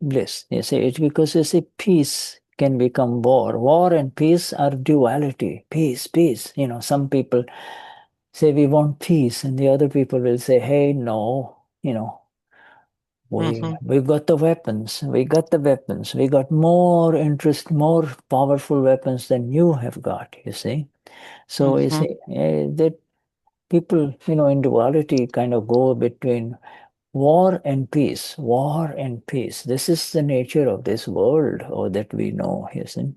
Speaker 1: bliss. You say it because you see peace can become war. War and peace are duality. Peace, peace. Some people say we want peace, and the other people will say, hey, no, we've got the weapons. We got the weapons. We got more powerful weapons than you have got, you see. So you see that people, in duality kind of go between war and peace, war and peace. This is the nature of this world, or that we know, you see.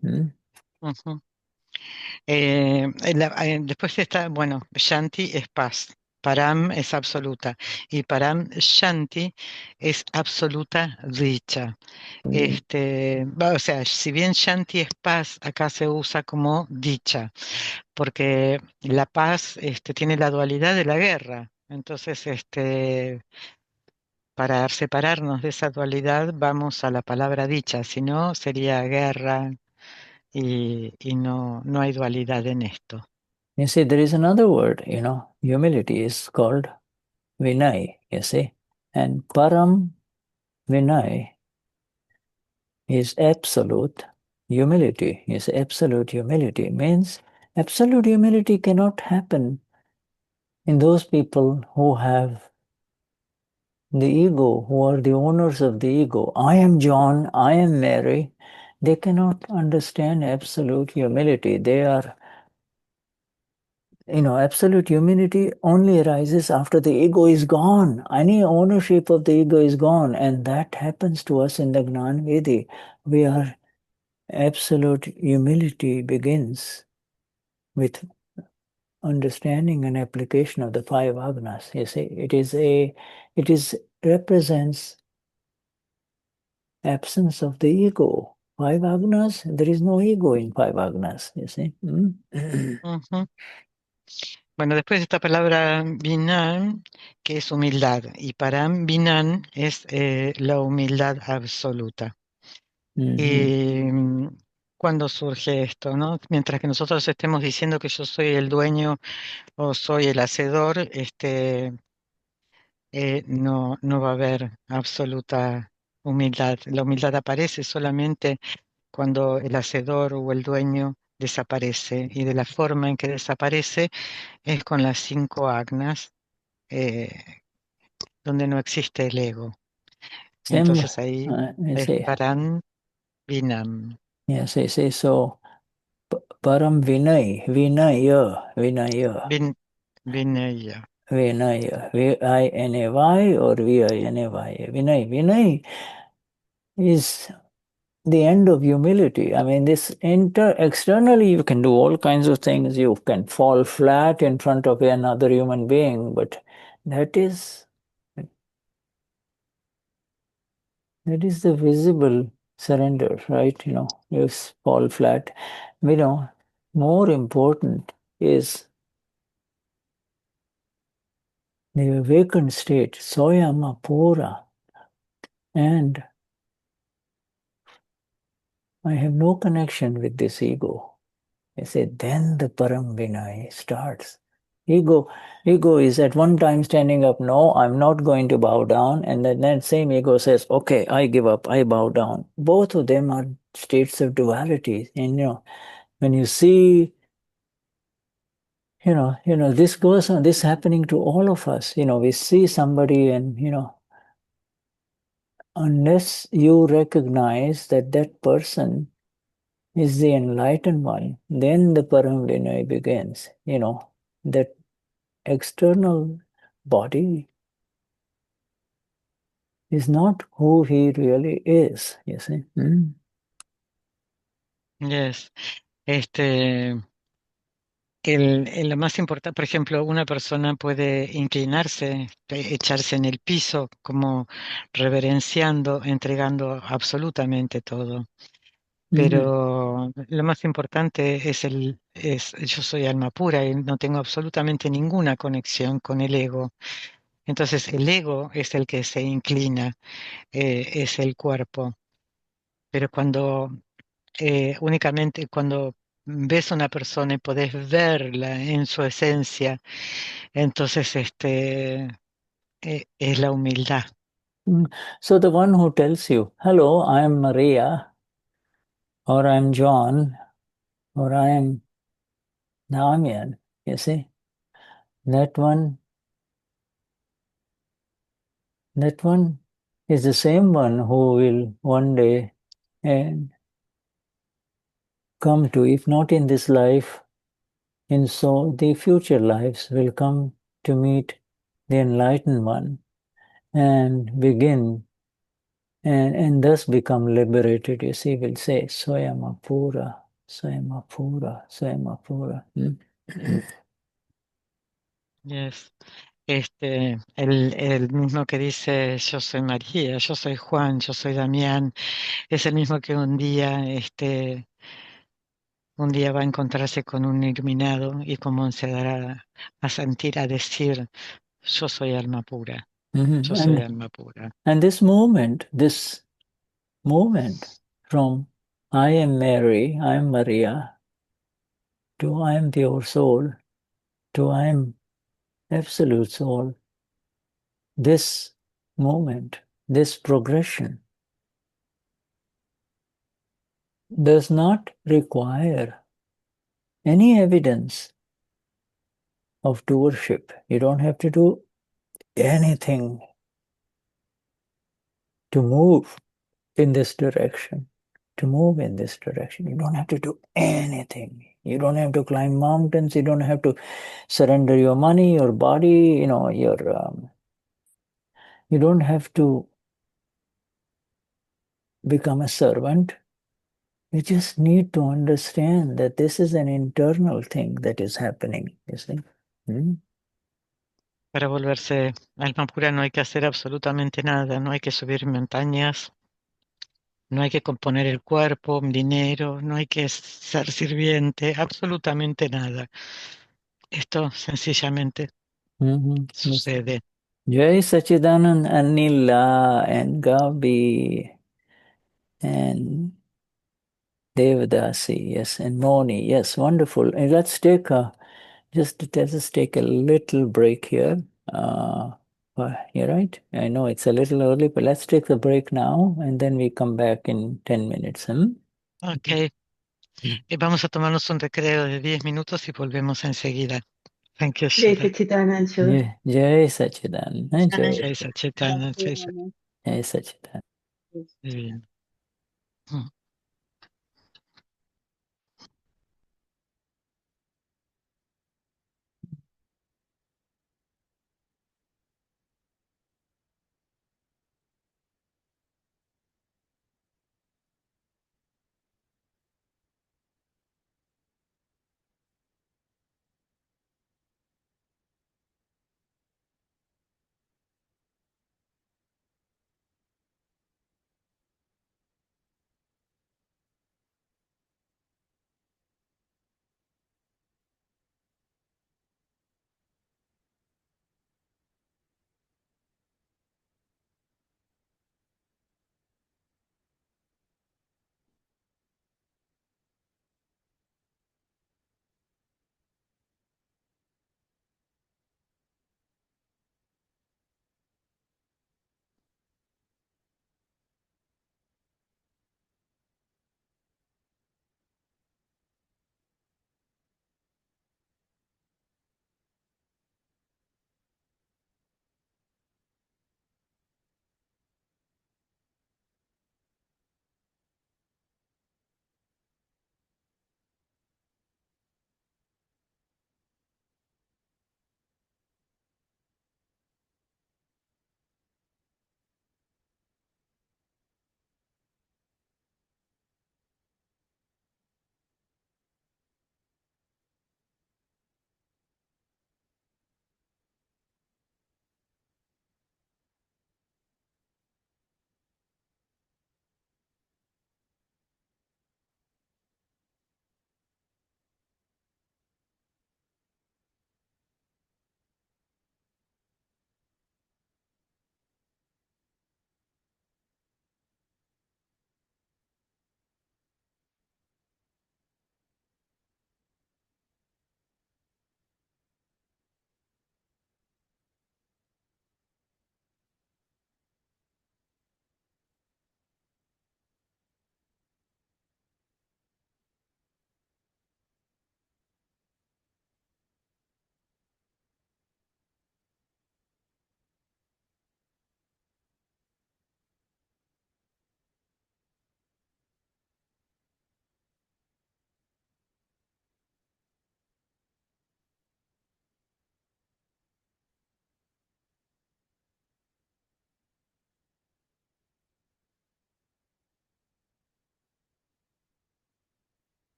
Speaker 3: Después está, bueno, Shanti es paz. Param es absoluta y Param Shanti es absoluta dicha. O sea, si bien Shanti es paz, acá se usa como dicha, porque la paz tiene la dualidad de la guerra. Entonces, para separarnos de esa dualidad vamos a la palabra dicha, si no sería guerra y no hay dualidad en esto.
Speaker 1: You see, there is another word, humility is called Vinay, you see. And Param Vinay is absolute humility. Is absolute humility. Means absolute humility cannot happen in those people who have the ego, who are the owners of the ego. I am John, I am Mary. They cannot understand absolute humility. They are, absolute humility only arises after the ego is gone. Any ownership of the ego is gone. And that happens to us in the Gnana Vidi. We are absolute humility begins with understanding and application of the five agnas. You see, it represents absence of the ego. Five agnas, there is no ego in five agnas, you see.
Speaker 3: Ujú. Bueno, después esta palabra Vinan, que es humildad, y Param Vinan es la humildad absoluta. Y cuando surge esto, ¿no? Mientras que nosotros estemos diciendo que yo soy el dueño o soy el hacedor, no va a haber absoluta humildad. La humildad aparece solamente cuando el hacedor o el dueño desaparece, y de la forma en que desaparece es con las 5 agnas, donde no existe el ego. Entonces ahí es Param Vinam.
Speaker 1: Yes, I say so. Param Vinay, Vinaya.
Speaker 3: Vinaya.
Speaker 1: Vinaya. V-I-N-A-Y or V-I-N-A-Y. Vinay. Vinay is the end of humility. I mean, externally you can do all kinds of things. You can fall flat in front of another human being, but that is the visible surrender, right? You fall flat. More important is the awakened state, soyama pura, and I have no connection with this ego. I say, then the Param Vinay starts. Ego is at one time standing up, no, I'm not going to bow down, and then that same ego says, okay, I give up, I bow down. Both of them are states of duality. And when you see, this goes on, this happening to all of us. We see somebody and, unless you recognize that person is the enlightened one, then the Param Vinay begins. That external body is not who he really is, you see.
Speaker 3: Yes. Lo más importante, por ejemplo, una persona puede inclinarse, echarse en el piso, como reverenciando, entregando absolutamente todo. Pero lo más importante es yo soy alma pura y no tengo absolutamente ninguna conexión con el ego. Entonces el ego es el que se inclina, es el cuerpo. Pero únicamente cuando ves a una persona y podés verla en su esencia, entonces es la humildad.
Speaker 1: So the one who tells you, hello, I am Maria, or I am John, or I am Damian, you see, that one is the same one who will one day come to, if not in this life, in so the future lives will come to meet the enlightened one and begin and thus become liberated. You see, will say, Soyama Pura, Soyama Pura, Soyama Pura.
Speaker 3: Yes. el mismo que dice yo soy María, yo soy Juan, yo soy Damián, es el mismo que un día va a encontrarse con un iluminado y como se dará a sentir, a decir, yo soy alma pura, yo soy alma pura.
Speaker 1: And this movement from I am Mary, I am Maria, to I am pure soul, to I am absolute soul, this movement, this progression does not require any evidence of doership. You don't have to do anything to move in this direction. To move in this direction, you don't have to do anything. You don't have to climb mountains. You don't have to surrender your money, your body. You don't have to become a servant. You just need to understand that this is an internal thing that is happening. You see.
Speaker 3: Para volverse alma pura no hay que hacer absolutamente nada, no hay que subir montañas, no hay que componer el cuerpo, dinero, no hay que ser sirviente, absolutamente nada. Esto sencillamente sucede.
Speaker 1: Jai Sachidanand and Nila and Gabi and Devadasi, yes, and Moni, yes, wonderful. And let's take let's take a little break here. You're right. I know it's a little early, but let's take the break now, and then we come back in 10 minutes.
Speaker 3: Ok. Vamos a tomarnos un recreo de 10 minutos y volvemos enseguida. Thank you,
Speaker 5: Jai
Speaker 3: Shuddha.
Speaker 5: Sachidanand, Shuddha.
Speaker 1: Jai Sachidanand.
Speaker 3: Jai Sachidanand, Jai Sachidanand.
Speaker 1: Jai Sachidanand.
Speaker 3: Bien.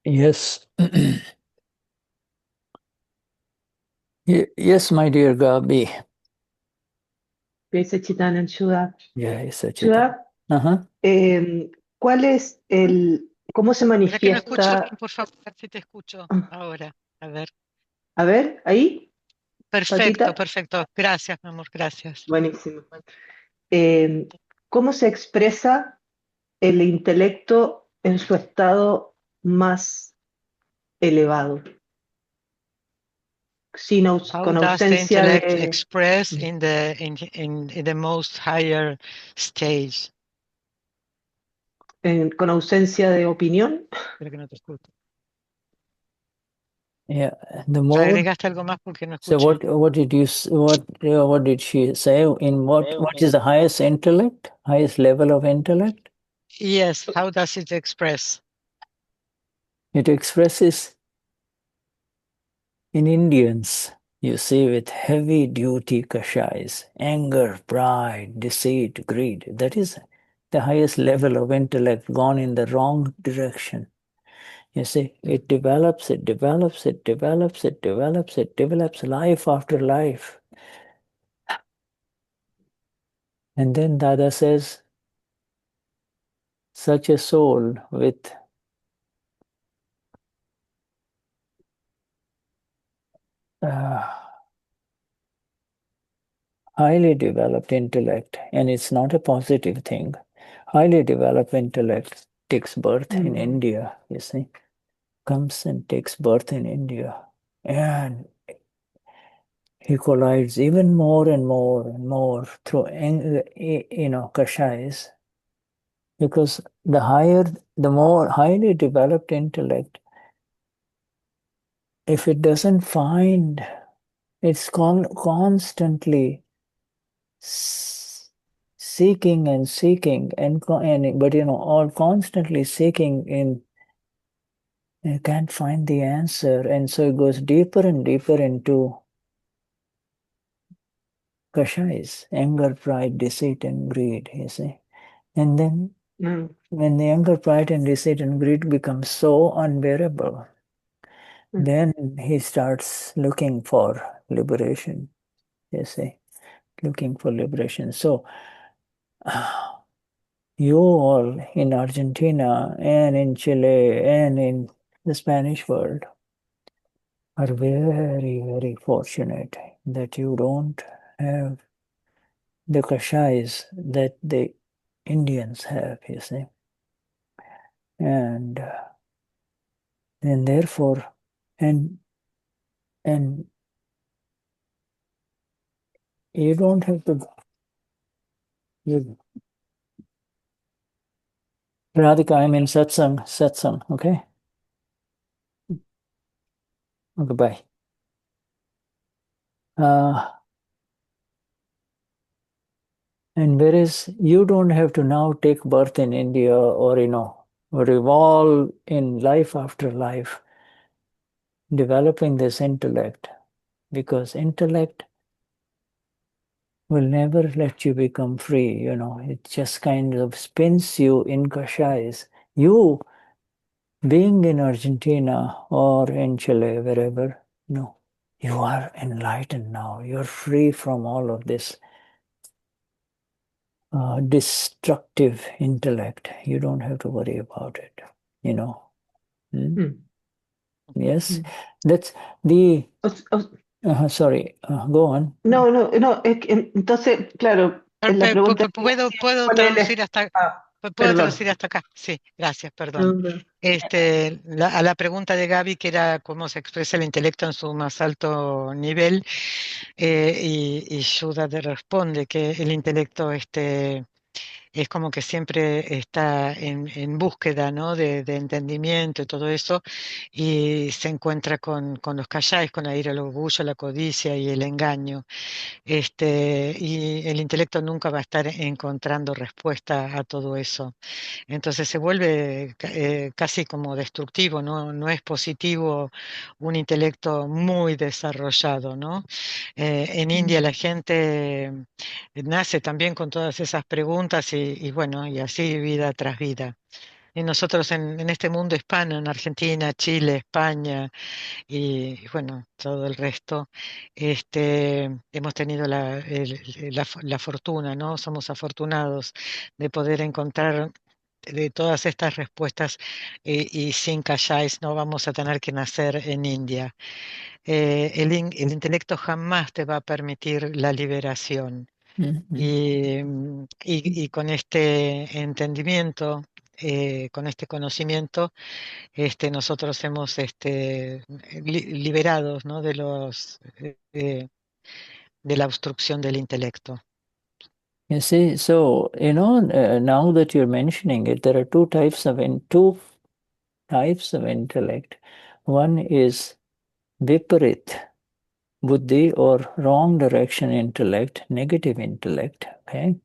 Speaker 1: Yes. Yes, my dear Gabi.
Speaker 5: Grace Chitanand Shuddha.
Speaker 1: Yes,
Speaker 5: Shuddha, ¿cuál es cómo se
Speaker 3: Mira que no escucho
Speaker 5: manifiesta?
Speaker 3: bien, por favor, a ver si te escucho ahora.
Speaker 5: A ver, ahí,
Speaker 3: Perfecto,
Speaker 5: Patita.
Speaker 3: perfecto. Gracias, mi amor, gracias.
Speaker 5: Buenísimo. ¿Cómo se expresa el intelecto en su estado más elevado?
Speaker 3: How
Speaker 5: Con
Speaker 3: does the
Speaker 5: ausencia
Speaker 3: intellect
Speaker 5: de,
Speaker 3: express in the most higher stage?
Speaker 5: con ausencia de opinión.
Speaker 3: Espero que no te escucho.
Speaker 1: yeah, the more.
Speaker 3: Agregaste algo más porque no
Speaker 1: So
Speaker 3: escuché.
Speaker 1: what did she say? In what is the highest intellect, highest level of intellect?
Speaker 3: Yes, how does it express?
Speaker 1: It expresses in Indians, you see, with heavy duty kashais, anger, pride, deceit, greed. That is the highest level of intellect gone in the wrong direction. You see, it develops, it develops, it develops, it develops, it develops life after life. And then Dada says, such a soul with highly developed intellect, and it's not a positive thing. Highly developed intellect takes birth in India, you see, comes and takes birth in India. And he collides even more and more and more through, kashais, because the more highly developed intellect, if it doesn't find, it's constantly seeking and seeking but all constantly seeking in, you can't find the answer, and so it goes deeper and deeper into kashais, anger, pride, deceit, and greed, you see. And then when the anger, pride, and deceit and greed becomes so unbearable, then he starts looking for liberation, you see, looking for liberation. So you all in Argentina and in Chile and in the Spanish world are very, very fortunate that you don't have the kashais that the Indians have, you see. And therefore, and you don't have to, Radhika, I'm in satsang, okay? Okay, bye. And whereas you don't have to now take birth in India or, revolve in life after life, developing this intellect, because intellect will never let you become free, it just kind of spins you in kashais. You, being in Argentina or in Chile, wherever, you are enlightened now. You're free from all of this destructive intellect. You don't have to worry about it, Yes, that's the... sorry, go on.
Speaker 5: No, entonces, claro, la pregunta es,
Speaker 3: ¿Puedo
Speaker 5: ¿cuál es
Speaker 3: traducir hasta ¿puedo
Speaker 5: perdón.
Speaker 3: traducir hasta acá? Sí, gracias, perdón. A la pregunta de Gaby, que era cómo se expresa el intelecto en su más alto nivel, y Shuddha te responde que el intelecto es como que siempre está en búsqueda, ¿no? de entendimiento y todo eso, y se encuentra con los kashais, con la ira, el orgullo, la codicia y el engaño. Y el intelecto nunca va a estar encontrando respuesta a todo eso. Entonces se vuelve casi como destructivo, ¿no? No es positivo un intelecto muy desarrollado, ¿no? En India la gente nace también con todas esas preguntas y bueno, y así vida tras vida. Y nosotros en este mundo hispano, en Argentina, Chile, España y bueno, todo el resto, hemos tenido la fortuna, ¿no? Somos afortunados de poder encontrar de todas estas respuestas y sin calláis no vamos a tener que nacer en India. El intelecto jamás te va a permitir la liberación. Y con este entendimiento, con este conocimiento, nosotros hemos liberados, ¿no? De la obstrucción del intelecto.
Speaker 1: You see, so now that you're mentioning it, there are two types of intellect. One is viparit buddhi, or wrong direction intellect, negative intellect. Okay,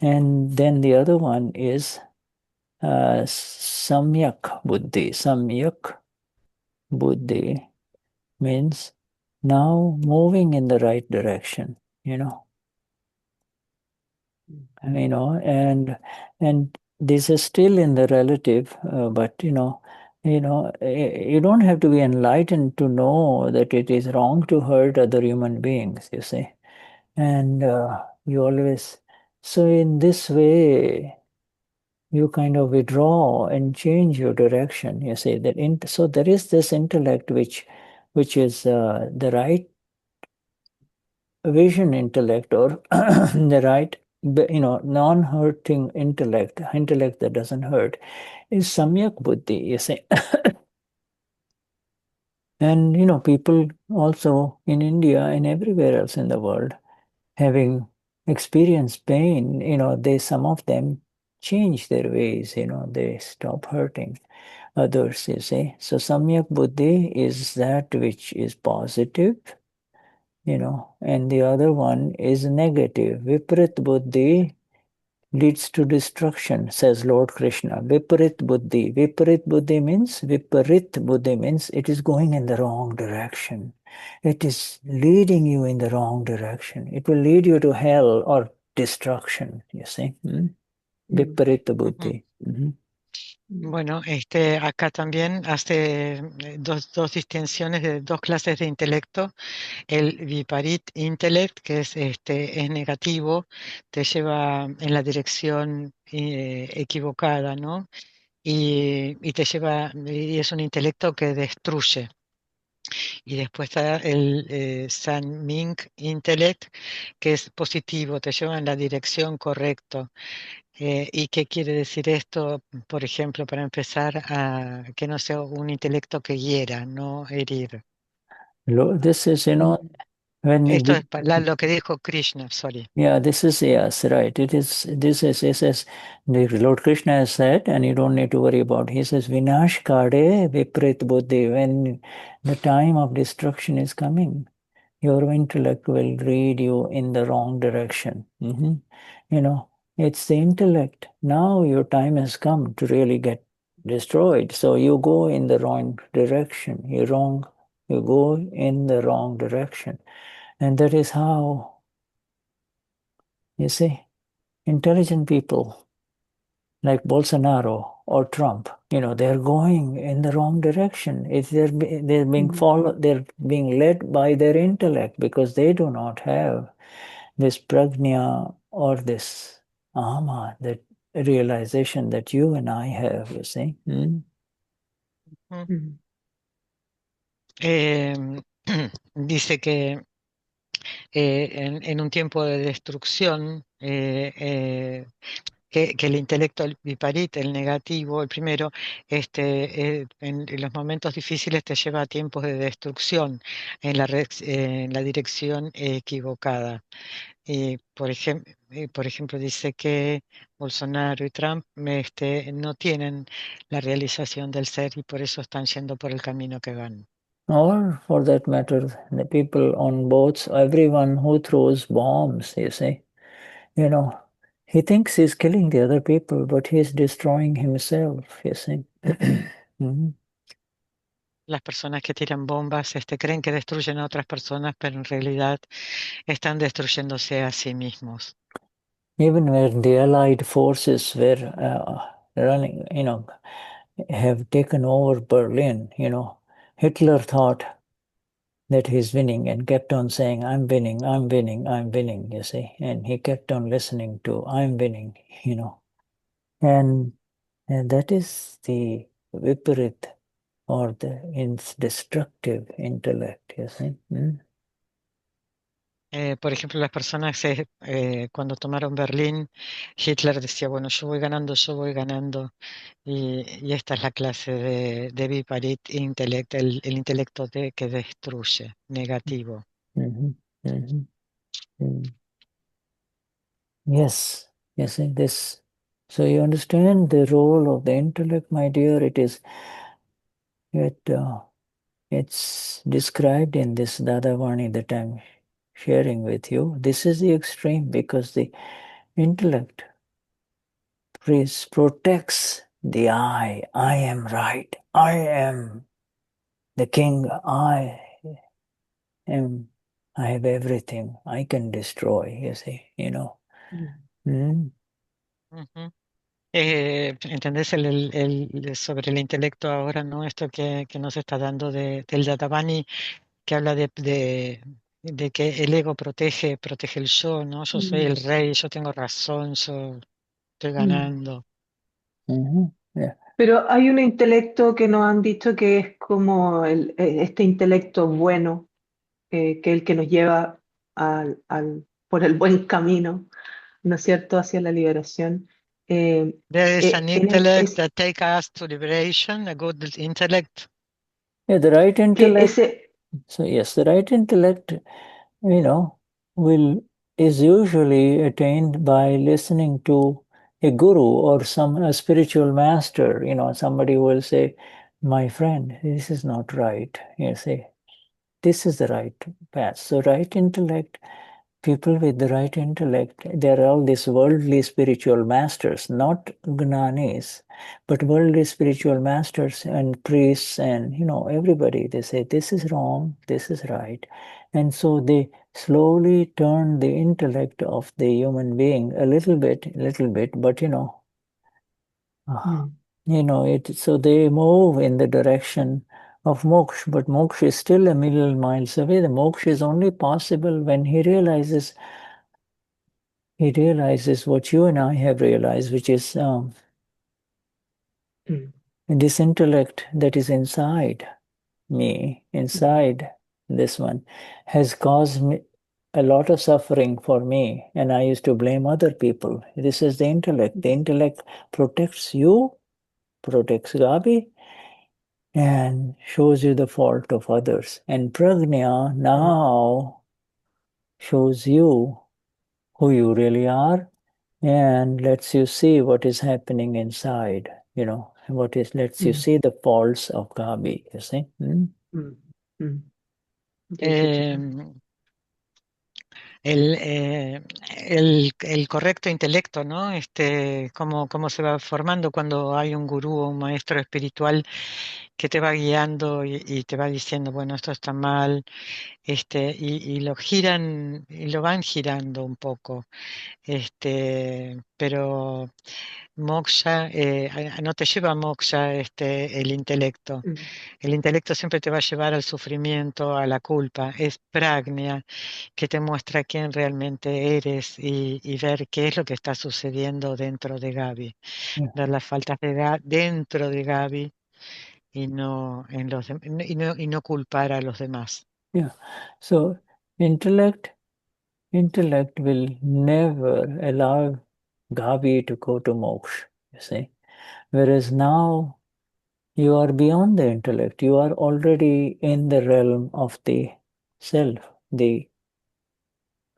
Speaker 1: and then the other one is samyak buddhi. Samyak buddhi means now moving in the right direction. And this is still in the relative, but you don't have to be enlightened to know that it is wrong to hurt other human beings, you see. And so in this way, you kind of withdraw and change your direction, you see. So there is this intellect which is the right vision intellect, or the right non-hurting intellect that doesn't hurt, is samyak buddhi, you say. And people also in India and everywhere else in the world, having experienced pain, some of them change their ways, they stop hurting others, you see. So samyak buddhi is that which is positive, and the other one is negative. Viparit buddhi leads to destruction, says Lord Krishna. Viparit buddhi. Viparit buddhi means it is going in the wrong direction. It is leading you in the wrong direction. It will lead you to hell or destruction, you see. Viparit buddhi.
Speaker 3: Bueno, acá también hace dos distinciones de dos clases de intelecto. El viparit intellect, que es negativo, te lleva en la dirección equivocada, ¿no? Y es un intelecto que destruye. Y después está el San Ming Intellect, que es positivo, te lleva en la dirección correcta. ¿Y qué quiere decir esto? Por ejemplo, para empezar, que no sea un intelecto que hiera, no herir.
Speaker 1: This is, when
Speaker 3: Esto es lo que dijo Krishna, sorry.
Speaker 1: Yeah, yes, right. He says, the Lord Krishna has said, and you don't need to worry about. He says, Vinash kade viprit buddhi. When the time of destruction is coming, your intellect will lead you in the wrong direction. It's the intellect. Now your time has come to really get destroyed. So you go in the wrong direction. You go in the wrong direction. And that is how, you see, intelligent people like Bolsonaro or Trump, they're going in the wrong direction. They're being followed, they're being led by their intellect, because they do not have this prajna or this ama, that realization that you and I have, you see.
Speaker 3: Dice que en un tiempo de destrucción, que el intelecto el viparita, el negativo, el primero, en los momentos difíciles te lleva a tiempos de destrucción en la dirección equivocada. Y por ejemplo, dice que Bolsonaro y Trump no tienen la realización del ser y por eso están yendo por el camino que van.
Speaker 1: Or, for that matter, the people on boats, everyone who throws bombs, you see, he thinks he's killing the other people, but he's destroying himself, you see.
Speaker 3: Las personas que tiran bombas creen que destruyen a otras personas, pero en realidad están destruyéndose a sí mismos.
Speaker 1: Even when the Allied forces were running, have taken over Berlin. Hitler thought that he's winning and kept on saying, I'm winning, I'm winning, I'm winning, you see. And he kept on listening to, I'm winning, And, and that is the viparit or the destructive intellect, you see.
Speaker 3: Por ejemplo, las personas cuando tomaron Berlín, Hitler decía, bueno, yo voy ganando, yo voy ganando. Y esta es la clase de Viparit Intellect, el intelecto que destruye, negativo.
Speaker 1: Mhm, mhm, mhm. Yes, yes, this. So you understand the role of the intellect, my dear. It's described in this Dadavani that I'm sharing with you. This is the extreme because the intellect protects the I. I am right. I am the king. I have everything. I can destroy, you see,
Speaker 3: Ujú. ¿Entendés sobre el intelecto ahora, ¿no? Esto que nos está dando del Dadavani, que habla de que el ego protege el yo, ¿no? Yo soy el rey, yo tengo razón, yo estoy ganando.
Speaker 1: Yeah.
Speaker 5: Pero hay un intelecto que nos han dicho que es como este intelecto bueno, que es el que nos lleva por el buen camino, ¿no es cierto?, hacia la liberación.
Speaker 3: There is an intellect
Speaker 5: Es
Speaker 3: that takes us to liberation, a good intellect.
Speaker 1: Yeah, the right
Speaker 5: que
Speaker 1: intellect.
Speaker 5: ese,
Speaker 1: So yes, the right intellect, is usually attained by listening to a guru or a spiritual master. Somebody will say, "My friend, this is not right." You say, "This is the right path." So right intellect. People with the right intellect, they're all these worldly spiritual masters, not Gnanis, but worldly spiritual masters and priests and, everybody. They say, this is wrong, this is right. And so they slowly turn the intellect of the human being a little bit, but, so they move in the direction of moksha, but moksha is still a million miles away. The moksha is only possible when he realizes what you and I have realized, which is this intellect that is inside me, inside this one, has caused me a lot of suffering for me, and I used to blame other people. This is the intellect. The intellect protects you, protects Gabi, and shows you the fault of others. And Prajna now shows you who you really are and lets you see what is happening inside, lets you see the faults of Gabi, you see.
Speaker 3: El correcto intelecto, ¿no? Cómo se va formando cuando hay un gurú o un maestro espiritual que te va guiando y te va diciendo, bueno, esto está mal, y lo giran, y lo van girando un poco, pero moksha, no te lleva a moksha, el intelecto. El intelecto siempre te va a llevar al sufrimiento, a la culpa. Es pragnia que te muestra quién realmente eres y ver qué es lo que está sucediendo dentro de Gaby. Ver las faltas dentro de Gaby y no en y no culpar a los demás.
Speaker 1: Yeah. So intellect will never allow Gabi to go to moksha, you see. Whereas now you are beyond the intellect. You are already in the realm of the self, the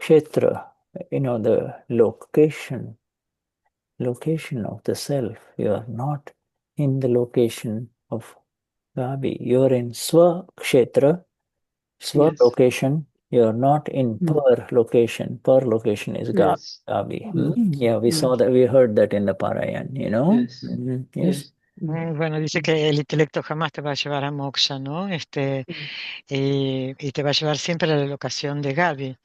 Speaker 1: kshetra, the location of the self. You are not in the location of Gabi. You are in Swa location. You are not in Per location. Per location is Gabi. Yeah, we saw that. We heard that in the Parayan, Yes.
Speaker 3: Bueno, dice que el intelecto jamás te va a llevar a moksha, ¿no? Y te va a llevar siempre a la locación de Gaby,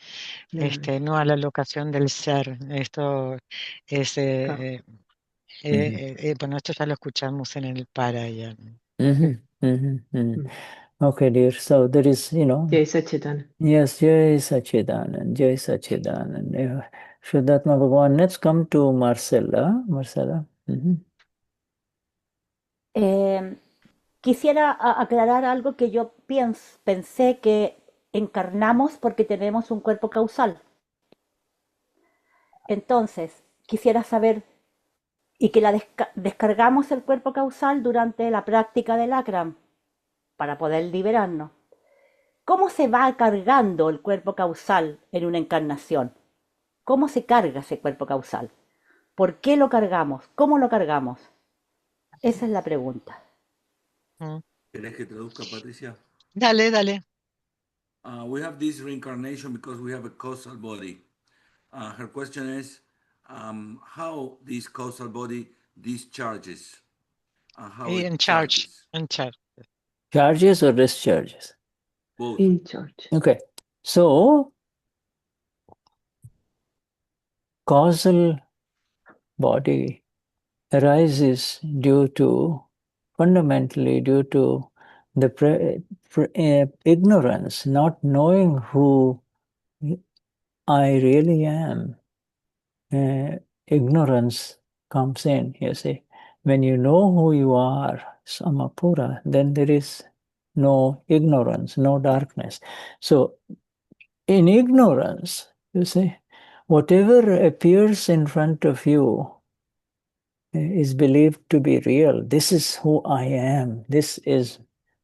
Speaker 3: no a la locación del ser. Esto es Bueno, esto ya lo escuchamos en el Parayam.
Speaker 1: Okay, dear. So there is,
Speaker 5: Jai Satchitanand.
Speaker 1: yes, Jai Sachidanand, Jai Sachidanand. Shuddhatma Bhagavan. Let's come to Marcella. Marcella.
Speaker 6: Quisiera aclarar algo que yo pensé que encarnamos porque tenemos un cuerpo causal. Entonces, quisiera saber, y que descargamos el cuerpo causal durante la práctica del Akram para poder liberarnos. ¿Cómo se va cargando el cuerpo causal en una encarnación? ¿Cómo se carga ese cuerpo causal? ¿Por qué lo cargamos? ¿Cómo lo cargamos? Esa es la pregunta.
Speaker 2: ¿Querés que traduzca, Patricia?
Speaker 3: Dale, dale.
Speaker 2: We have this reincarnation because we have a causal body. Her question is how this causal body discharges. How it charges.
Speaker 3: In charge.
Speaker 1: Charges or discharges?
Speaker 2: Both.
Speaker 5: In charge.
Speaker 1: Okay. So, causal body arises fundamentally due to the ignorance, not knowing who I really am. Ignorance comes in, you see. When you know who you are, Samapura, then there is no ignorance, no darkness. So, in ignorance, you see, whatever appears in front of you is believed to be real. This is who I am. This is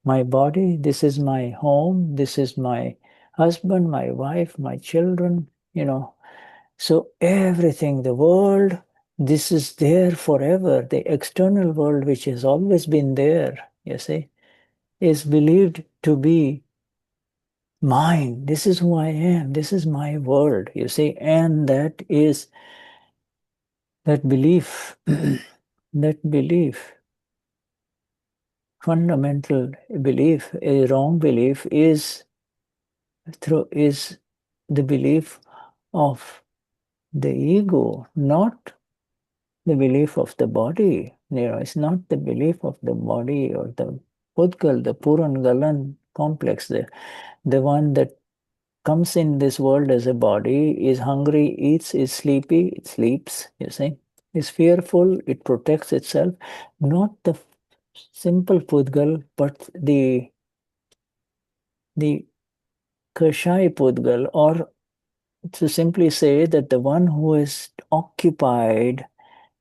Speaker 1: my body. This is my home. This is my husband, my wife, my children, So everything, the world, this is there forever. The external world, which has always been there, you see, is believed to be mine. This is who I am. This is my world, you see. And that belief, fundamental belief, a wrong belief is the belief of the ego, not the belief of the body. It's not the belief of the body or the Pudgal, the Puran Galan complex, the one that comes in this world as a body, is hungry, eats, is sleepy, it sleeps, you see, is fearful, it protects itself, not the simple Pudgal, but the Kashai Pudgal, or to simply say that the one who has occupied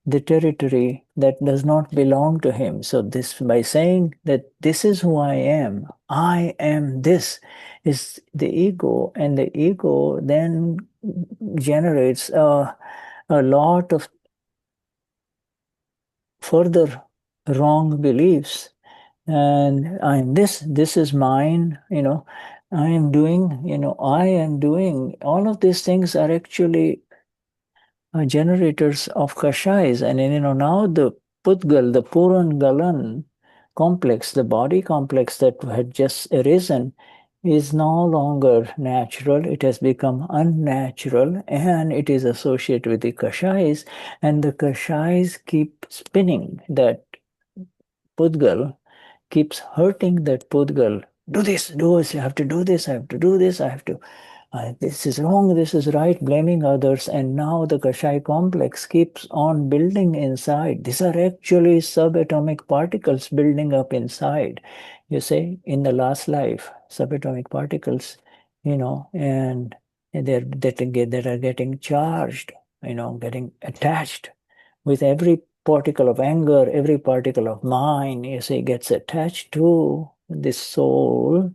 Speaker 1: the territory that does not belong to him. So this, by saying that this is who I am this, is the ego, and the ego then generates a lot of further wrong beliefs. And I'm this is mine, I am doing, all of these things are actually generators of kashais. And now the Pudgal, the Puran Galan complex, the body complex that had just arisen, is no longer natural. It has become unnatural, and it is associated with the kashais, and the kashais keep spinning that Pudgal, keeps hurting that Pudgal. Do this, you have to do this, I have to do this, I have to this is wrong, this is right, blaming others. And now the Kashai complex keeps on building inside. These are actually subatomic particles building up inside. You see, in the last life, subatomic particles, and that are getting charged, getting attached with every particle of anger, every particle of mind, you see, gets attached to this soul,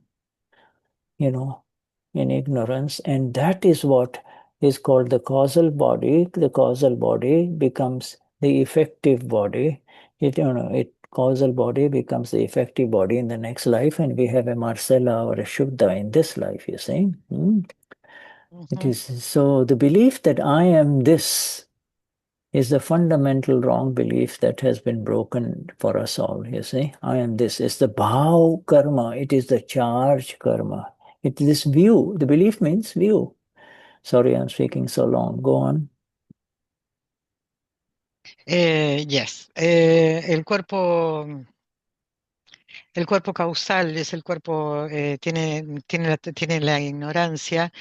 Speaker 1: in ignorance, and that is what is called the causal body. The causal body becomes the effective body. Causal body becomes the effective body in the next life, and we have a Marcella or a Shuddha in this life, you see. It is so the belief that I am this is the fundamental wrong belief that has been broken for us all, you see. I am this. It's the bhav karma. It is the charge karma. It is this view. The belief means view. Sorry, I'm speaking so long. Go on.
Speaker 3: Yes. El cuerpo causal es el cuerpo, tiene la ignorancia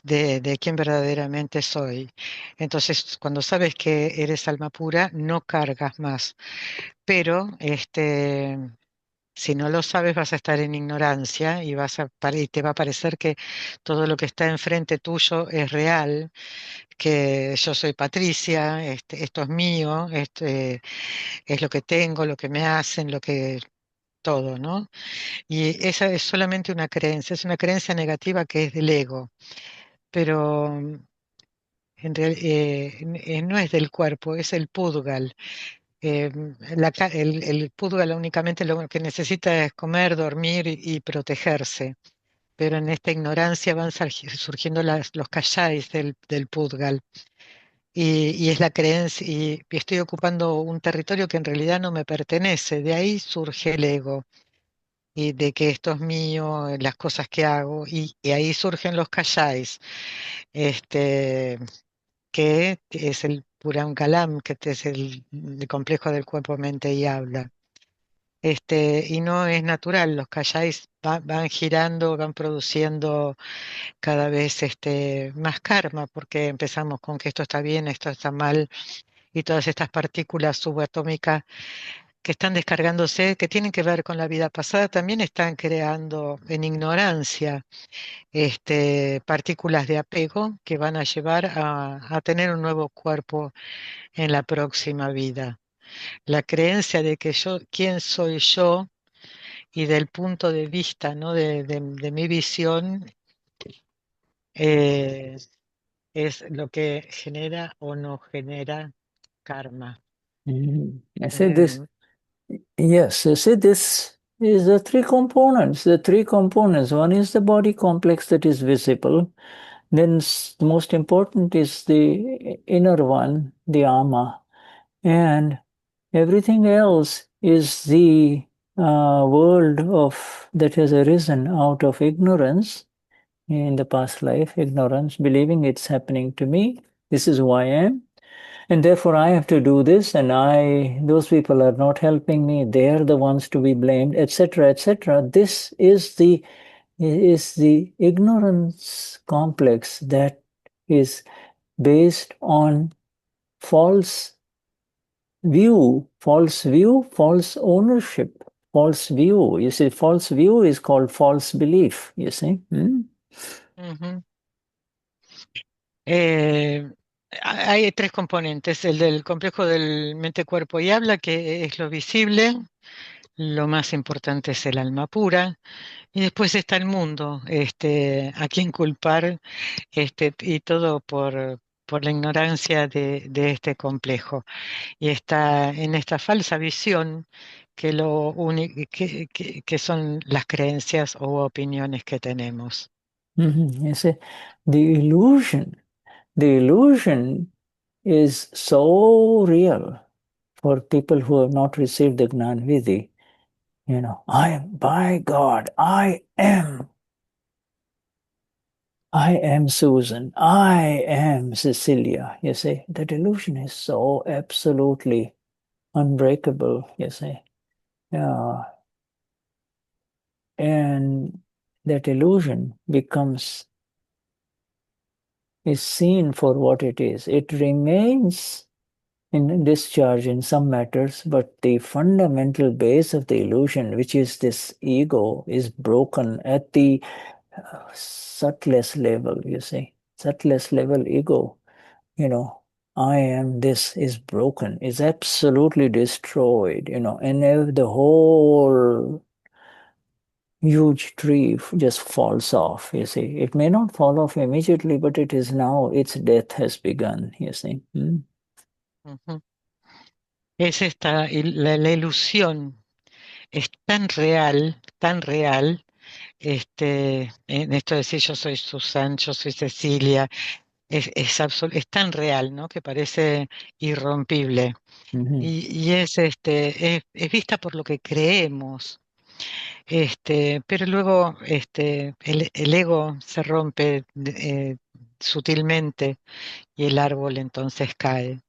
Speaker 3: de quién verdaderamente soy. Entonces, cuando sabes que eres alma pura, no cargas más. Pero si no lo sabes, vas a estar en ignorancia y y te va a parecer que todo lo que está enfrente tuyo es real, que yo soy Patricia, esto es mío, es lo que tengo, lo que me hacen, lo que todo, ¿no? Y esa es solamente una creencia, es una creencia negativa que es del ego, pero no es del cuerpo, es el pudgal. Eh, el pudgal únicamente lo que necesita es comer, dormir y protegerse, pero en esta ignorancia van surgiendo los kashais del pudgal. Y es la creencia, y estoy ocupando un territorio que en realidad no me pertenece, de ahí surge el ego y de que esto es mío, las cosas que hago, y ahí surgen los kashais, este, que es el Puram Kalam, que es el complejo del cuerpo, mente y habla. Y no es natural, los kashais van girando, van produciendo cada vez más karma, porque empezamos con que esto está bien, esto está mal, y todas estas partículas subatómicas que están descargándose, que tienen que ver con la vida pasada, también están creando en ignorancia partículas de apego que van a llevar a tener un nuevo cuerpo en la próxima vida. La creencia de que yo, quién soy yo, y del punto de vista, ¿no? de mi visión, eh, es lo que genera o no genera karma.
Speaker 1: I say this, yes, I say this is the three components. The three components. One is the body complex that is visible. Then the most important is the inner one, the ama. And everything else is the world of that has arisen out of ignorance in the past life, ignorance, believing it's happening to me. This is who I am. And therefore I have to do this, and those people are not helping me, they are the ones to be blamed, etc., etc. This is the ignorance complex that is based on false view, false ownership, false view. You see, false view is called false belief, you see.
Speaker 3: Ujú. Eh, Hay tres componentes, el del complejo del mente, cuerpo y habla, que es lo visible, lo más importante es el alma pura, y después está el mundo, a quien culpar, y todo por la ignorancia de este complejo. Y está en esta falsa visión que son las creencias o opiniones que tenemos.
Speaker 1: You see, the illusion is so real for people who have not received the Gnan Vidhi. You know, by God, I am Susan, I am Cecilia. You see, that illusion is so absolutely unbreakable, you see. And that illusion is seen for what it is. It remains in discharge in some matters, but the fundamental base of the illusion, which is this ego, is broken at the subtlest level, you see. Subtlest level ego, I am this is broken, is absolutely destroyed, and the whole huge tree just falls off, you see. It may not fall off immediately, but it is now, its death has begun, you see.
Speaker 3: Ujú. Es la ilusión es tan real, en esto de decir yo soy Susan, yo soy Cecilia, es tan real, ¿no? Que parece irrompible. Y es vista por lo que creemos, pero luego el ego se rompe sutilmente y el árbol entonces cae.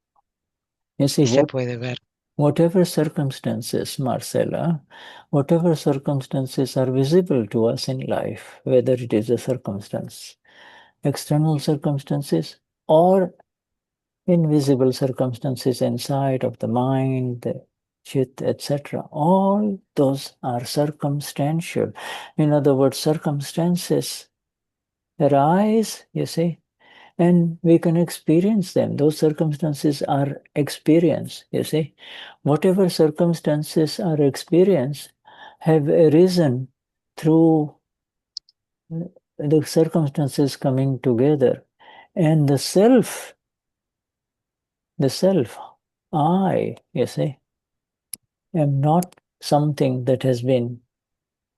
Speaker 1: You see,
Speaker 3: y se puede ver.
Speaker 1: whatever circumstances, Marcella, whatever circumstances are visible to us in life, whether it is a circumstance, external circumstances, or invisible circumstances inside of the mind, the chit, etc., all those are circumstantial. In other words, circumstances arise, you see, and we can experience them. Those circumstances are experience, you see. Whatever circumstances are experienced have arisen through the circumstances coming together. And the self, I, you see, am not something that has been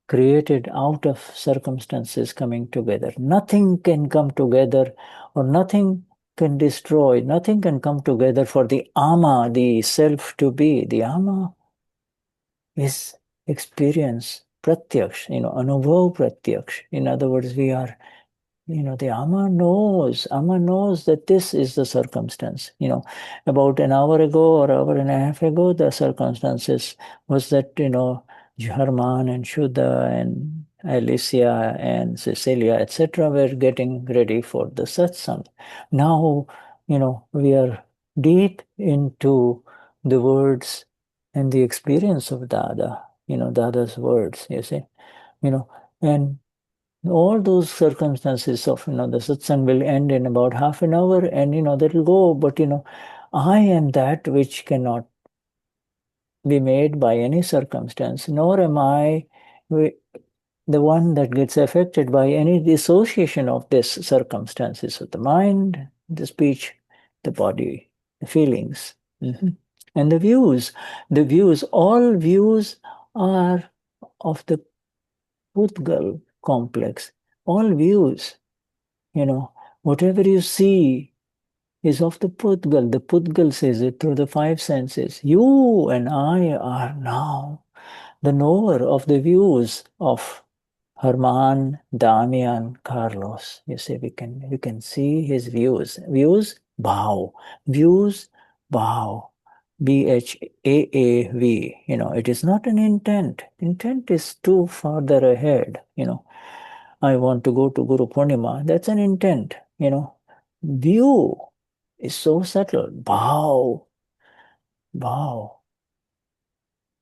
Speaker 1: created out of circumstances coming together. Nothing can come together, or nothing can destroy, nothing can come together for the ama, the self to be. The ama is experience, pratyaksh, anubhav pratyaksh. In other words, we are, the ama knows that this is the circumstance. About an hour ago or hour and a half ago, the circumstances was that, Herman and Shuddha and Alicia and Cecilia, etc., were getting ready for the satsang. Now, we are deep into the words and the experience of Dada, Dada's words, you see, and all those circumstances of, the satsang will end in about half an hour, and, that will go, but, I am that which cannot be made by any circumstance, nor am I the one that gets affected by any dissociation of these circumstances of the mind, the speech, the body, the feelings, and the views. All views are of the Pudgal complex. All views, whatever you see is of the Pudgal. The Pudgal says it through the five senses. You and I are now the knower of the views of Herman, Damian, Carlos. You see, we can see his views. Views, bow. Views, bow. BHAAV. It is not an intent. Intent is too farther ahead. I want to go to Guru Purnima. That's an intent. View is so subtle. Bow.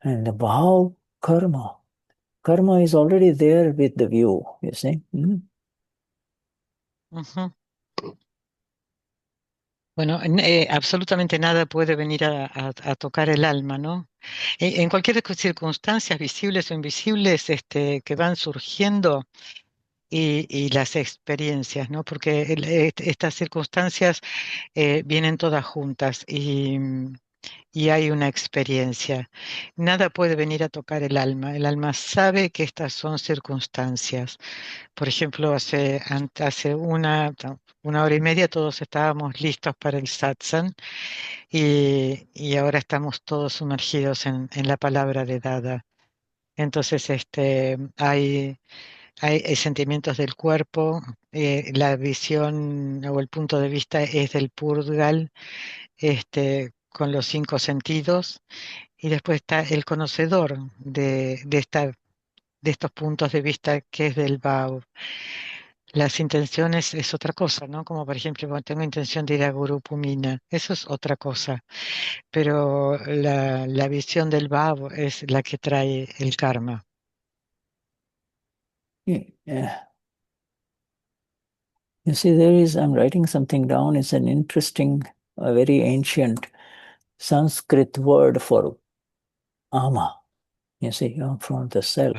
Speaker 1: And the bow, karma. Karma is already there with the view, you see.
Speaker 3: Ujú. Bueno, absolutamente nada puede venir a tocar el alma, ¿no? En cualquier circunstancias visibles o invisibles que van surgiendo y las experiencias, ¿no? Porque estas circunstancias vienen todas juntas y hay una experiencia. Nada puede venir a tocar el alma. El alma sabe que estas son circunstancias. Por ejemplo, hace una hora y media todos estábamos listos para el satsang y ahora estamos todos sumergidos en la palabra de Dada. Entonces, hay sentimientos del cuerpo, la visión o el punto de vista es del Purgal, con los cinco sentidos, y después está el conocedor de estos puntos de vista que es del Bau. Las intenciones es otra cosa, ¿no? Como por ejemplo, cuando tengo intención de ir a Guru Pumina, eso es otra cosa. Pero la visión del Bau es la que trae el karma.
Speaker 1: Yeah. You see, I'm writing something down. It's an interesting, a very ancient Sanskrit word for ama. You see, from the self.